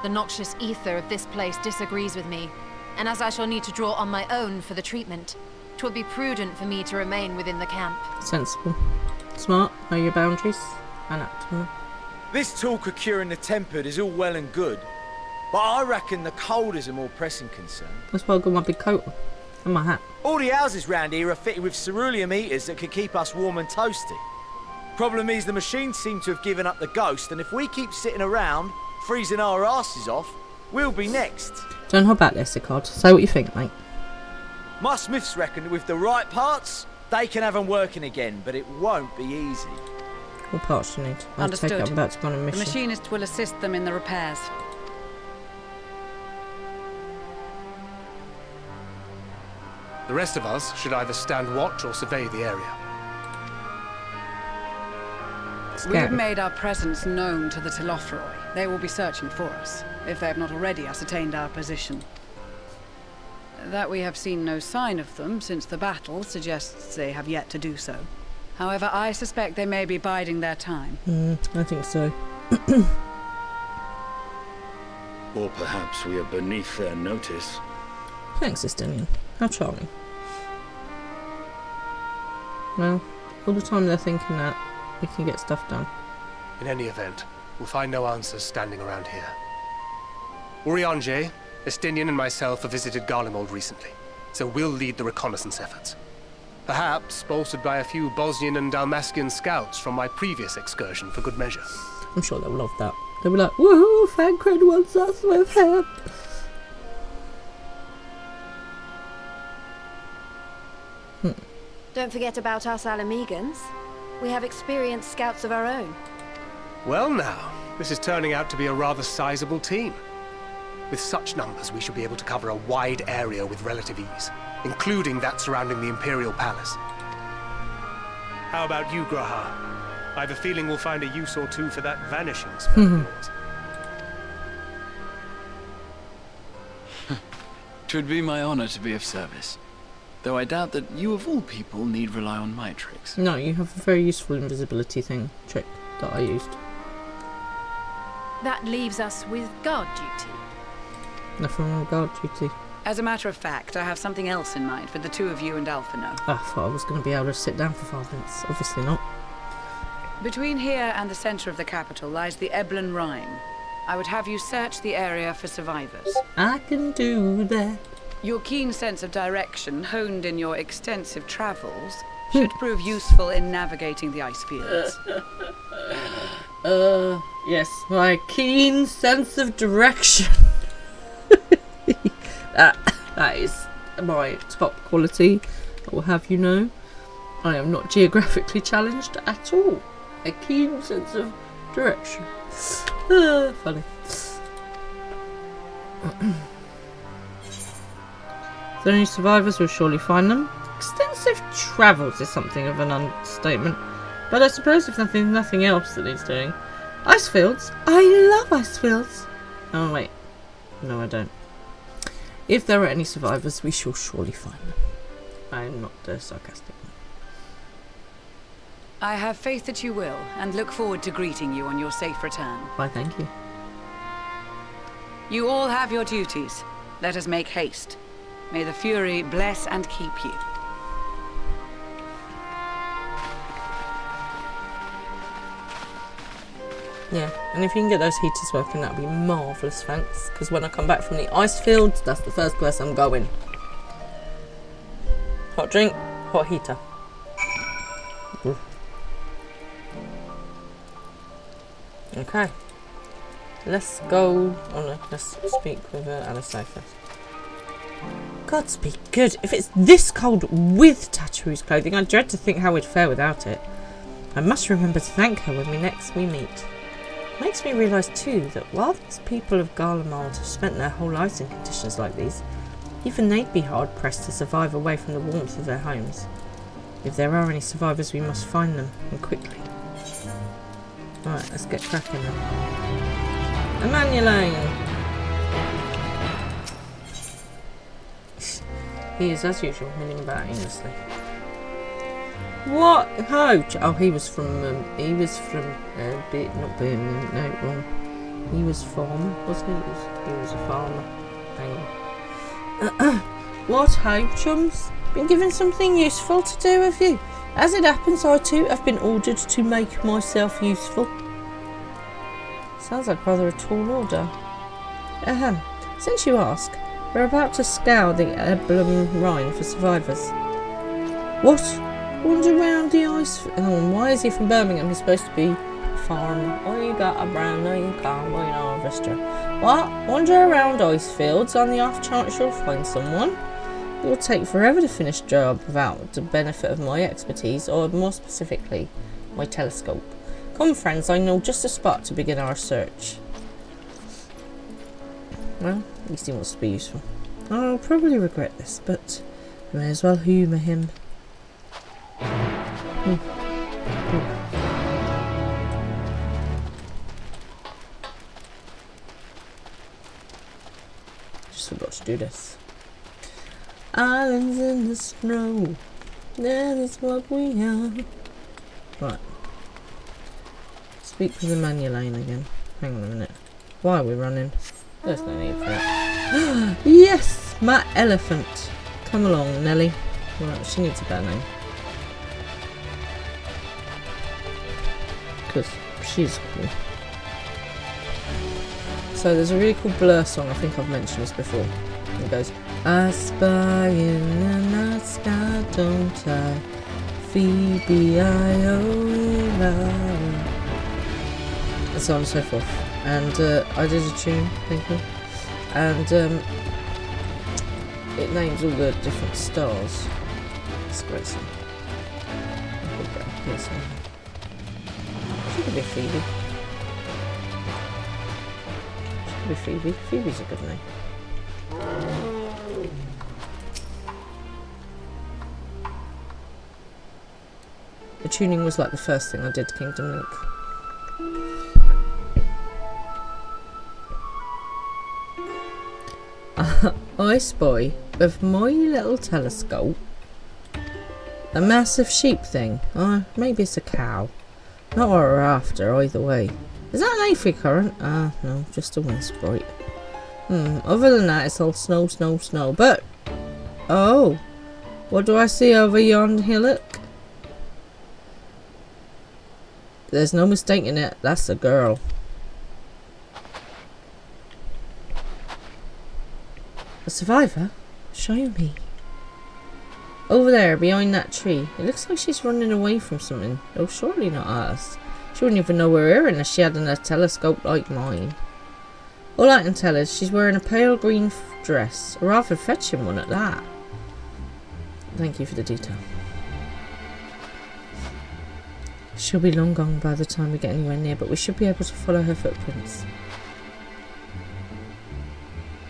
The noxious ether of this place disagrees with me, and as I shall need to draw on my own for the treatment, 'twill be prudent for me to remain within the camp. Sensible. Smart. Know your boundaries and act on them. This talk of curing the tempered is all well and good, but I reckon the cold is a more pressing concern. That's why I got my big coat on and my hat. All the houses round here are fitted with cerulean heaters that can keep us warm and toasty. Problem is the machines seem to have given up the ghost, and if we keep sitting around, freezing our asses off, we'll be next. Don't hold back there, Sicard. Say what you think, mate. My smiths reckon that with the right parts, they can have them working again, but it won't be easy. What parts do you need? I'll Understood. take it. I'm about to go on a The mission. machinist will assist them in the repairs. The rest of us should either stand watch or survey the area. We have made our presence known to the Telophroi. They will be searching for us, if they have not already ascertained our position. That we have seen no sign of them since the battle suggests they have yet to do so. However, I suspect they may be biding their time. I think so. Or perhaps we are beneath their notice. Thanks, Estonian. How charming. Well, all the time they're thinking that, we can get stuff done. In any event, we'll find no answers standing around here. Urianger, Estinian and myself have visited Garlemald recently, so we'll lead the reconnaissance efforts. Perhaps bolstered by a few Bosnian and Dalmatian scouts from my previous excursion for good measure. I'm sure they'll love that. They'll be like, woohoo, Thancred wants us with him. Don't forget about us Alamegans. We have experienced scouts of our own. Well now, this is turning out to be a rather sizable team. With such numbers, we should be able to cover a wide area with relative ease, including that surrounding the Imperial Palace. How about you, Graha? I have a feeling we'll find a use or two for that vanishing spell of yours. Twould be my honor to be of service. Though I doubt that you of all people need rely on my tricks. No, you have a very useful invisibility trick that I used. That leaves us with guard duty. Nothing wrong with guard duty. As a matter of fact, I have something else in mind for the two of you and Alphino. I thought I was going to be able to sit down for 5 minutes. Obviously not. Between here and the centre of the capital lies the Eblan Rhine. I would have you search the area for survivors. I can do that. Your keen sense of direction, honed in your extensive travels, should prove useful in navigating the ice fields. Yes, my keen sense of direction. that is my top quality. I will have you know, I am not geographically challenged at all. A keen sense of direction. Funny. If there are any survivors, we'll surely find them. Extensive travels is something of an understatement, but I suppose if nothing else that needs doing. Ice fields? I love ice fields. Oh wait, no I don't. If there are any survivors, we shall surely find them. I'm not sarcastic. I have faith that you will, and look forward to greeting you on your safe return. Why, thank you. You all have your duties. Let us make haste. May the Fury bless and keep you. Yeah, and if you can get those heaters working, that'd be marvellous, thanks. Because when I come back from the ice fields, that's the first place I'm going. Hot drink, hot heater. Ooh. Okay. Let's go. Oh no, let's speak with Alistair first. Godspeed good. If it's this cold with Tattoo's clothing, I dread to think how we'd fare without it. I must remember to thank her when we meet. Makes me realise too that while these people of Garlemald have spent their whole lives in conditions like these, even they'd be hard pressed to survive away from the warmth of their homes. If there are any survivors, we must find them, and quickly. Right, let's get cracking then. Emmanuel! He is, as usual, milling about aimlessly. What? Oh, he was from not Birmingham, no, wrong. He was farmer, wasn't he? He was a farmer. Hang on. What, ho, chums? Been given something useful to do, have you? As it happens, I too have been ordered to make myself useful. Sounds like rather a tall order. Since you ask, we're about to scour the Eblum Rhine for survivors. What? Wander around the ice... Oh, why is he from Birmingham? He's supposed to be a farmer. Oh, you got a brown, no you can't, well, you're not a harvester. What? Wander around ice fields on the off chance you'll find someone? It will take forever to finish the job without the benefit of my expertise, or more specifically, my telescope. Come, friends, I know just a spot to begin our search. Well, at least he wants to be useful. I'll probably regret this, but I may as well humour him. Just forgot to do this. Islands in the snow, that is what we are. Right. Speak with Emmanuel again. Hang on a minute. Why are we running? There's no need for it. Yes! My elephant. Come along, Nelly. Right, she needs a better name. Because she's cool. So there's a really cool Blur song. I think I've mentioned this before. It goes, I spy in the night sky, don't I? Phoebe, I owe love. And so on and so forth. And I did a tune, thank you. And it names all the different stars. It's a great song. She could be Phoebe. She could be Phoebe. Phoebe's a good name. The tuning was like the first thing I did to Kingdom Link. I spy with my little telescope a massive sheep thing. Maybe it's a cow. Not what we're after either way. Is that an aphid current? No, just a wind sprite. Other than that, it's all snow, snow, snow. But, oh, what do I see over yon hillock? There's no mistaking it. That's a girl. A survivor? Show me. Over there, behind that tree. It looks like she's running away from something. Oh, surely not us. She wouldn't even know we're here unless she had a telescope like mine. All I can tell is she's wearing a pale green dress. A rather fetching one at that. Thank you for the detail. She'll be long gone by the time we get anywhere near, but we should be able to follow her footprints.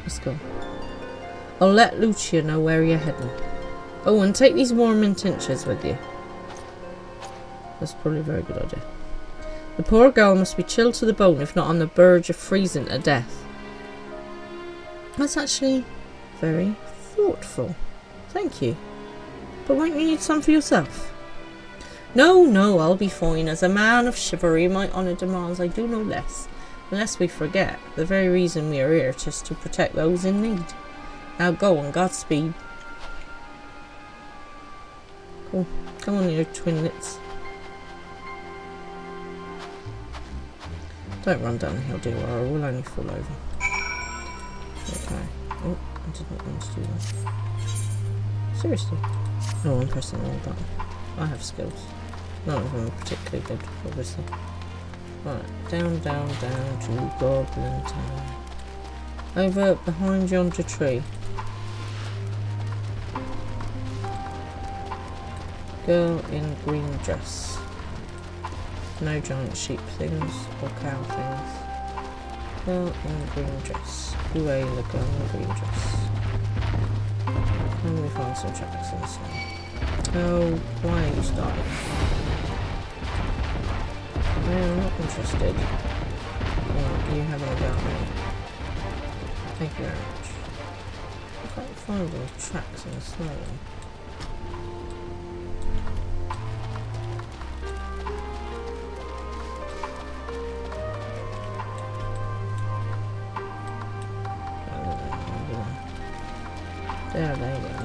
Let's go. I'll let Lucia know where you're heading. Oh, and take these warming tinctures with you. That's probably a very good idea. The poor girl must be chilled to the bone, if not on the verge of freezing to death. That's actually very thoughtful. Thank you. But won't you need some for yourself? No, I'll be fine. As a man of chivalry, my honour demands I do no less. Unless we forget, the very reason we are here is to protect those in need. Now go on, Godspeed. Cool. Come on, you twinlets. Don't run down the hill, dear, or I will only fall over. Okay. Oh, I did not want to do that. Seriously? No, I'm pressing the wrong button. I have skills. None of them are particularly good, obviously. Right, down to Goblin Town. Over behind yonder tree. Girl in green dress. No giant sheep things or cow things. Girl in a green dress. Uela girl in a green dress. Can we find some tracks in the snow? Oh, why are you starting? No, I'm not interested. Well, you having a go at me. Thank you very much. I can't find any tracks in the snow. There they go.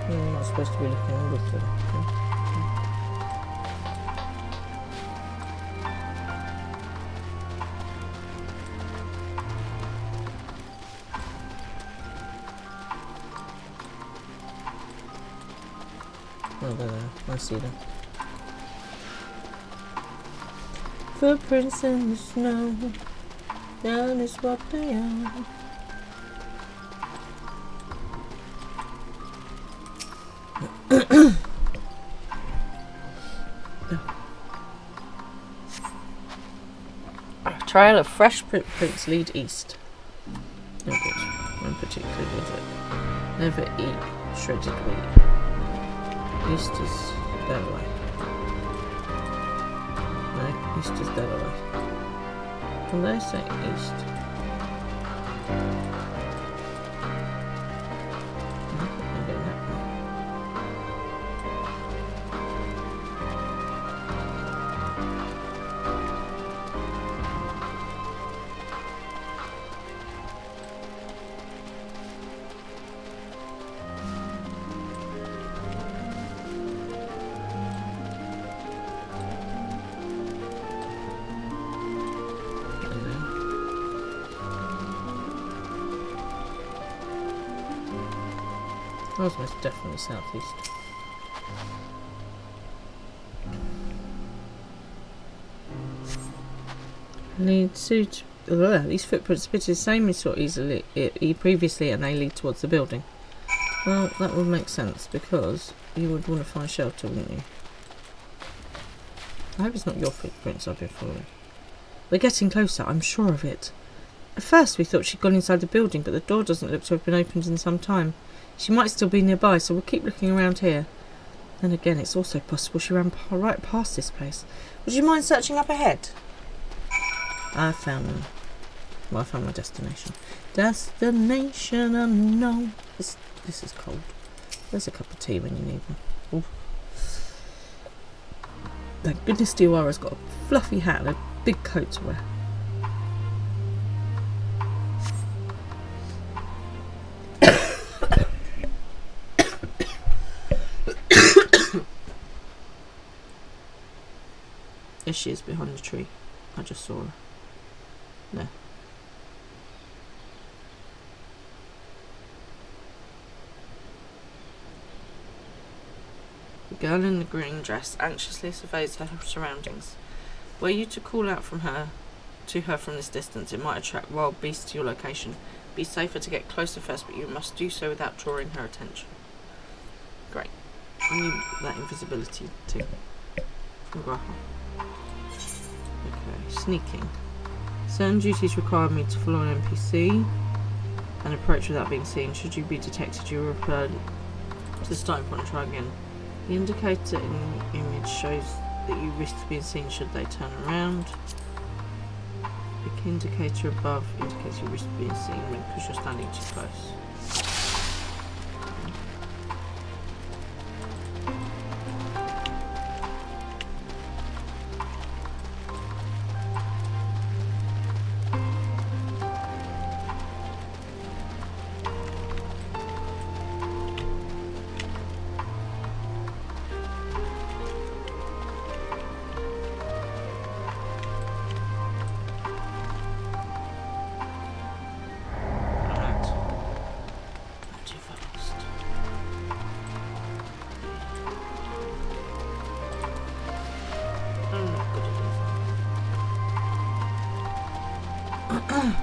I'm not supposed to be looking with them. Oh, there. I see them. Footprints in the snow. That is what they are. A trail of fresh footprints lead east. No good. I'm particularly good at it. Never eat shredded wheat. East is that way. No, east is that way. Well, they say east. That was most definitely southeast. Lead suit. These footprints fit the same as what easily previously, and they lead towards the building. Well, that would make sense because you would want to find shelter, wouldn't you? I hope it's not your footprints I've been following. We're getting closer, I'm sure of it. At first we thought she'd gone inside the building, but the door doesn't look to have been opened in some time. She might still be nearby, so we'll keep looking around here. Then again, it's also possible she ran right past this place. Would you mind searching up ahead? I found them. Well, I found my destination. Destination unknown. This is cold. There's a cup of tea when you need one. Ooh. Thank goodness Diawara's got a fluffy hat and a big coat to wear. There she is behind the tree. I just saw her. There. The girl in the green dress anxiously surveys her surroundings. Were you to call out from her to her from this distance, it might attract wild beasts to your location. Be safer to get closer first, but you must do so without drawing her attention. Great. I need that invisibility too. From Graham. Okay, sneaking. Certain duties require me to follow an NPC and approach without being seen. Should you be detected, you will return to the starting point and try again. The indicator in the image shows that you risk being seen should they turn around. The indicator above indicates you risk being seen because you're standing too close.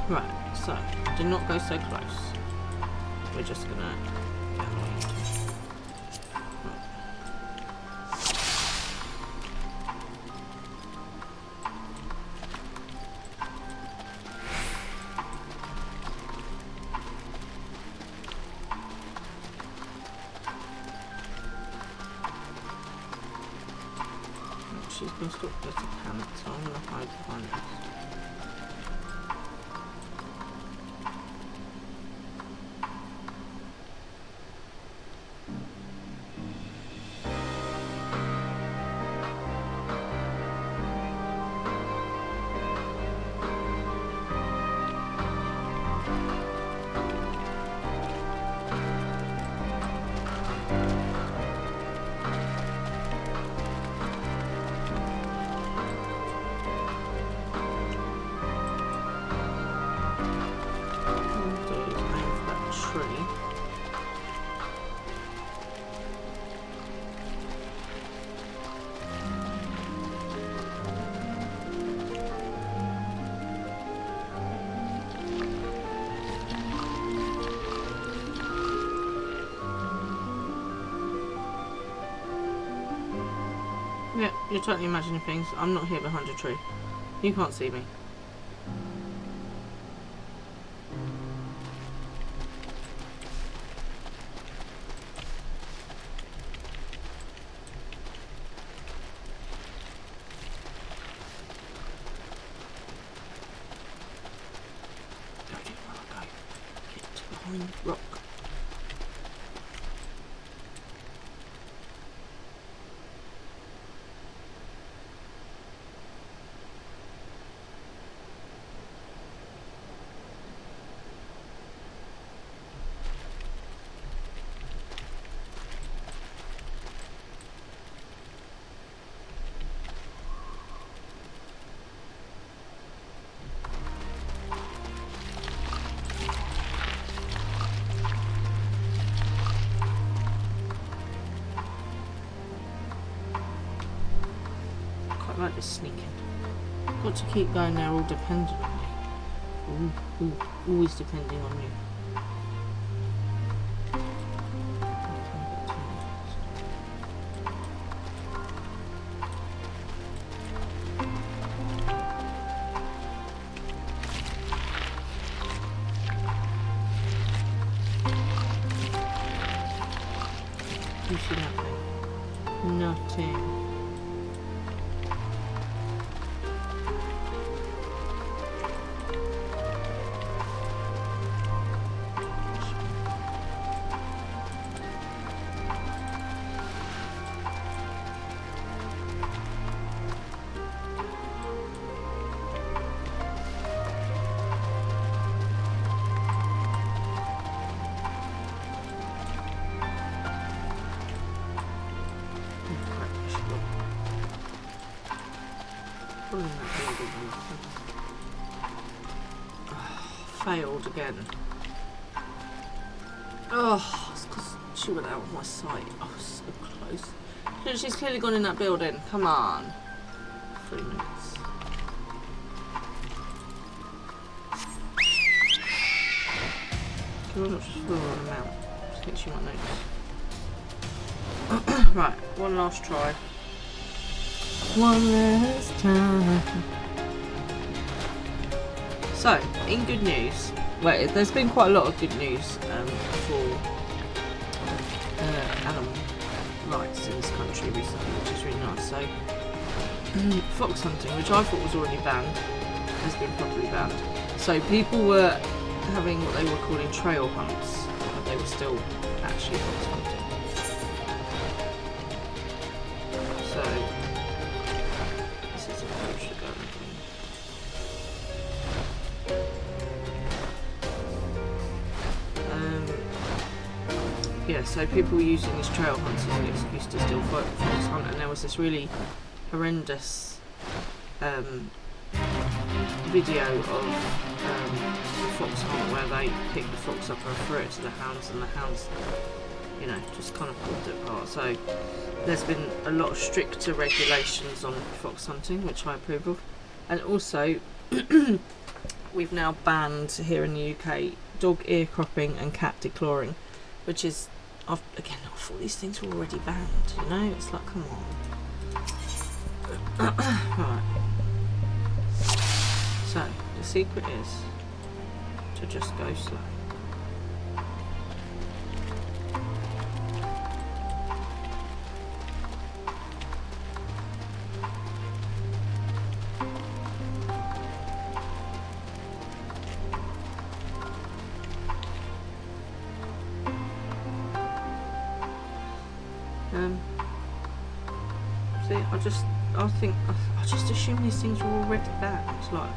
Right, so do not go so close. We're just gonna She's been stopped with a panic, so I'm gonna hide behind this. Yeah, you're totally imagining things. I'm not here behind a tree. You can't see me. Get behind rock. I like this sneaking. Got to keep going there, all dependent on me. Always depending on you. You see nothing. Nothing. Failed again. Oh, it's because she went out of my sight. Oh, so close. Look, she's clearly gone in that building. Come on. 3 minutes. Can I not just throw them out? I think she might notice. Right, one last try. One last time. So, in good news, well, there's been quite a lot of good news for animal rights in this country recently, which is really nice. So, fox hunting, which I thought was already banned, has been properly banned. So, people were having what they were calling trail hunts, but they were still actually fox hunting. So, this is a approach to go and yeah, so people were using these trail hunts as an excuse to still fox hunt, and there was this really horrendous video of the fox hunt where they picked the fox up and threw it to the hounds, and the hounds, you know, just kind of pulled it apart. So there's been a lot of stricter regulations on fox hunting, which I approve of, and also we've now banned here in the UK dog ear cropping and cat declawing, which is again, I thought these things were already banned, you know? It's like, come on. Right. So, the secret is to just go slow. See, I just assume these things were already banned, like.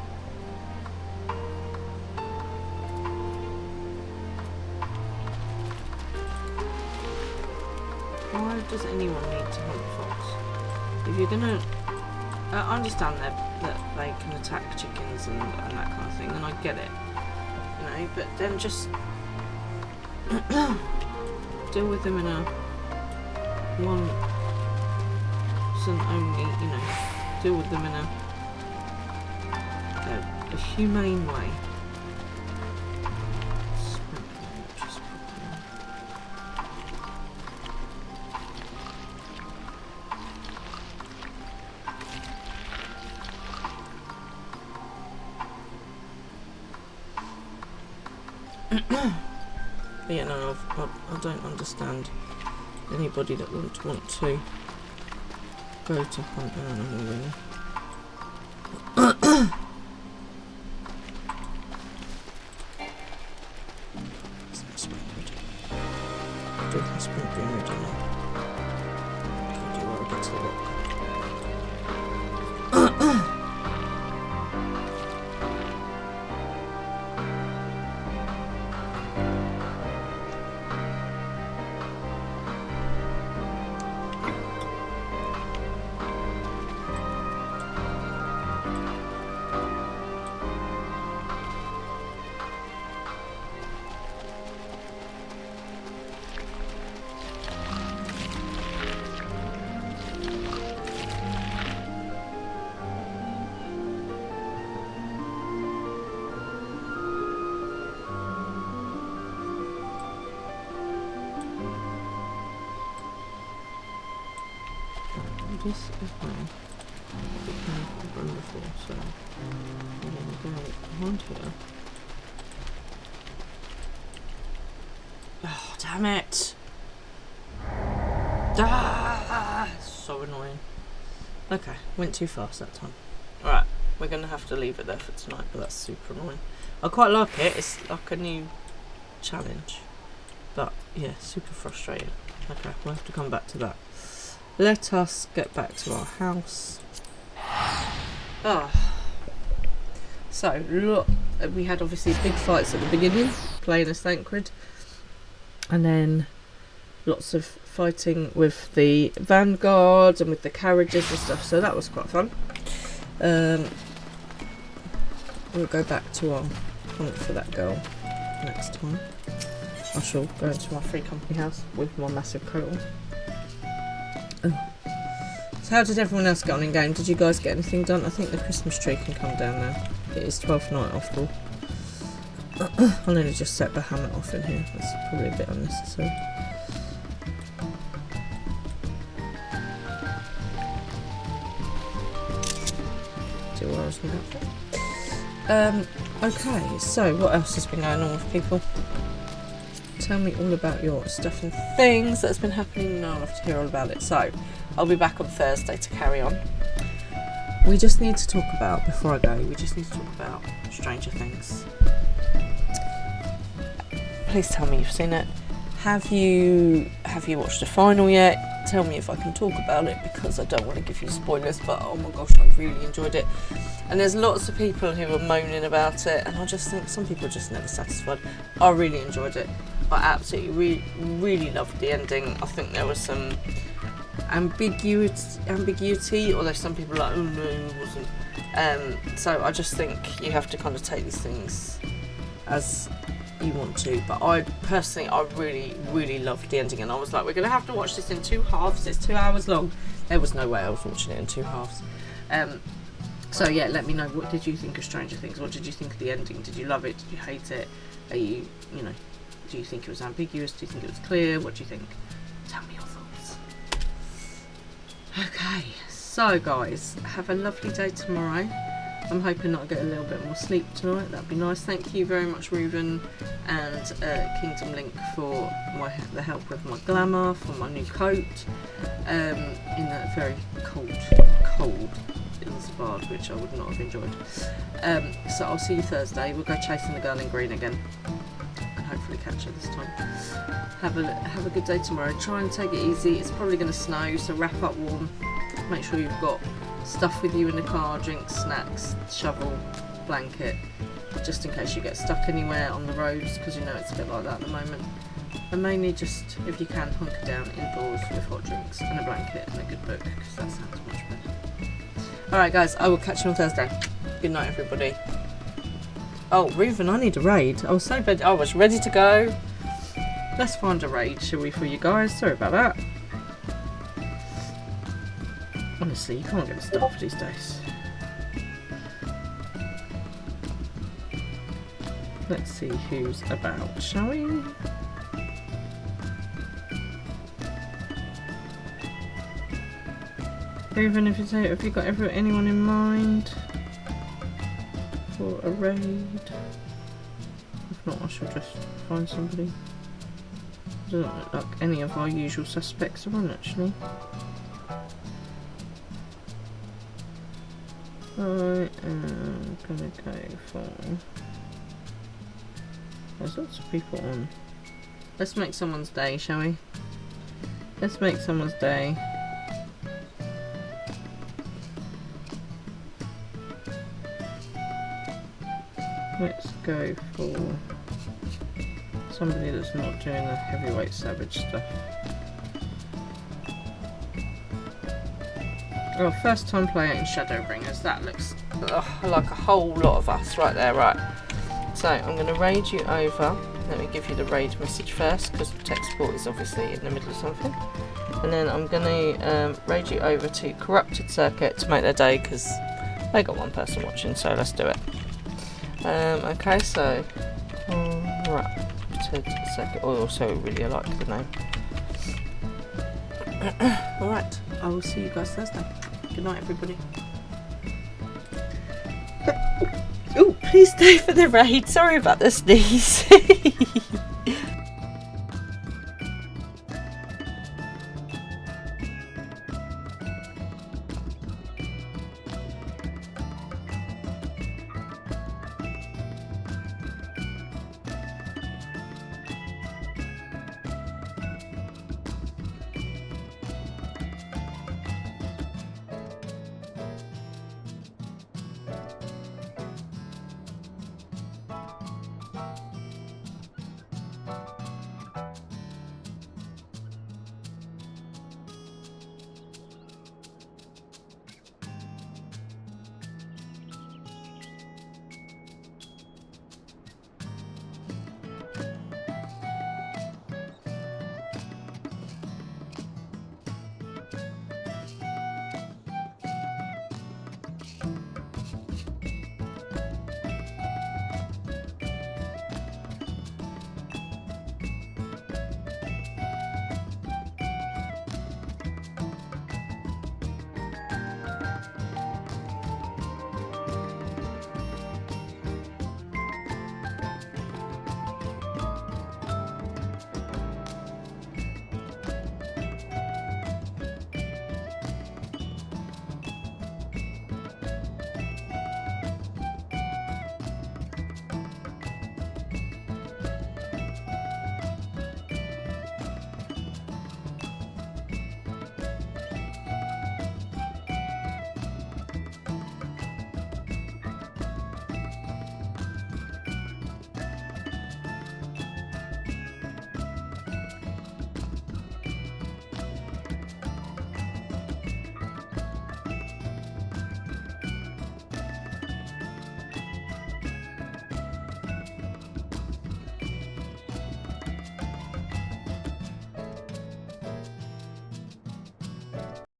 Why does anyone need to hunt fox? If you're gonna, I understand that they can attack chickens and that kind of thing, and I get it, you know. But then just deal with them in a one only, you know, deal with them in a humane way. But yeah, no, I don't understand anybody that would want to go to hunt an animal, really. Is my sprint ready? I do my sprint being ready now. Told you where I get to the rock. This is where I've run before, so I'm going to go around here. Oh, damn it! Ah, so annoying. Okay, went too fast that time. Alright, we're going to have to leave it there for tonight, but that's super annoying. I quite like it, it's like a new challenge. But yeah, super frustrating. Okay, we'll have to come back to that. Let us get back to our house. Oh. So, look, we had obviously big fights at the beginning, playing as Thancred. And then lots of fighting with the vanguard and with the carriages and stuff, so that was quite fun. We'll go back to our hunt for that girl next time. I shall go into my free company house with my massive coat on. Oh. So how did everyone else get on in game? Did you guys get anything done? I think the Christmas tree can come down now. It is 12th night after all. I'll only just set the hammer off in here. That's probably a bit unnecessary. See what I was looking for. Okay, so what else has been going on with people? Tell me all about your stuff and things that's been happening. Now I'll have to hear all about it. So, I'll be back on Thursday to carry on. We just need to talk about, before I go, we just need to talk about Stranger Things. Please tell me you've seen it. Have you watched the final yet? Tell me if I can talk about it, because I don't want to give you spoilers, but oh my gosh, I really enjoyed it. And there's lots of people who are moaning about it, and I just think some people are just never satisfied. I really enjoyed it. I absolutely really loved the ending. I think there was some ambiguity, although some people are like, oh no, it wasn't. So I just think you have to kind of take these things as you want to. But I personally, I really loved the ending, and I was like, we're going to have to watch this in 2 halves. It's 2 hours long. There was no way I was watching it in 2 halves. So yeah, let me know, what did you think of Stranger Things? What did you think of the ending? Did you love it? Did you hate it? Are you know, Do you think it was ambiguous? Do you think it was clear? What do you think? Tell me your thoughts. Okay, so guys, have a lovely day tomorrow. I'm hoping that I get a little bit more sleep tonight. That'd be nice. Thank you very much, Reuven and Kingdom Link, for the help with my glamour, for my new coat, in that very cold Ilsbard, which I would not have enjoyed. So I'll see you Thursday. We'll go chasing the girl in green again, and hopefully catch her this time. Have a good day tomorrow. Try and take it easy. It's probably going to snow, so wrap up warm. Make sure you've got stuff with you in the car, drinks, snacks, shovel, blanket, just in case you get stuck anywhere on the roads, because you know it's a bit like that at the moment. And mainly just, if you can, hunker down indoors with hot drinks and a blanket and a good book, because that sounds much better. Alright guys, I will catch you on Thursday. Good night everybody. Oh, Reuven, I need a raid. I was so bad. I was ready to go. Let's find a raid, shall we, for you guys? Sorry about that. Honestly, you can't get the stuff these days. Let's see who's about, shall we? Even if it's have you got anyone in mind for a raid? If not, I shall just find somebody. Doesn't look like any of our usual suspects are on, actually. I am gonna go for... There's lots of people on. Let's make someone's day, shall we? Let's make someone's day. Let's go for somebody that's not doing the heavyweight savage stuff. Oh, first time player in Shadowbringers. That looks like a whole lot of us right there. Right. So I'm going to raid you over. Let me give you the raid message first, because tech support is obviously in the middle of something. And then I'm going to raid you over to Corrupted Circuit to make their day, because they got one person watching. So let's do it. Okay, so Corrupted Circuit. Oh, also really like the name. Alright, I will see you guys Thursday. Good night, everybody. Oh, please stay for the raid. Sorry about the sneeze.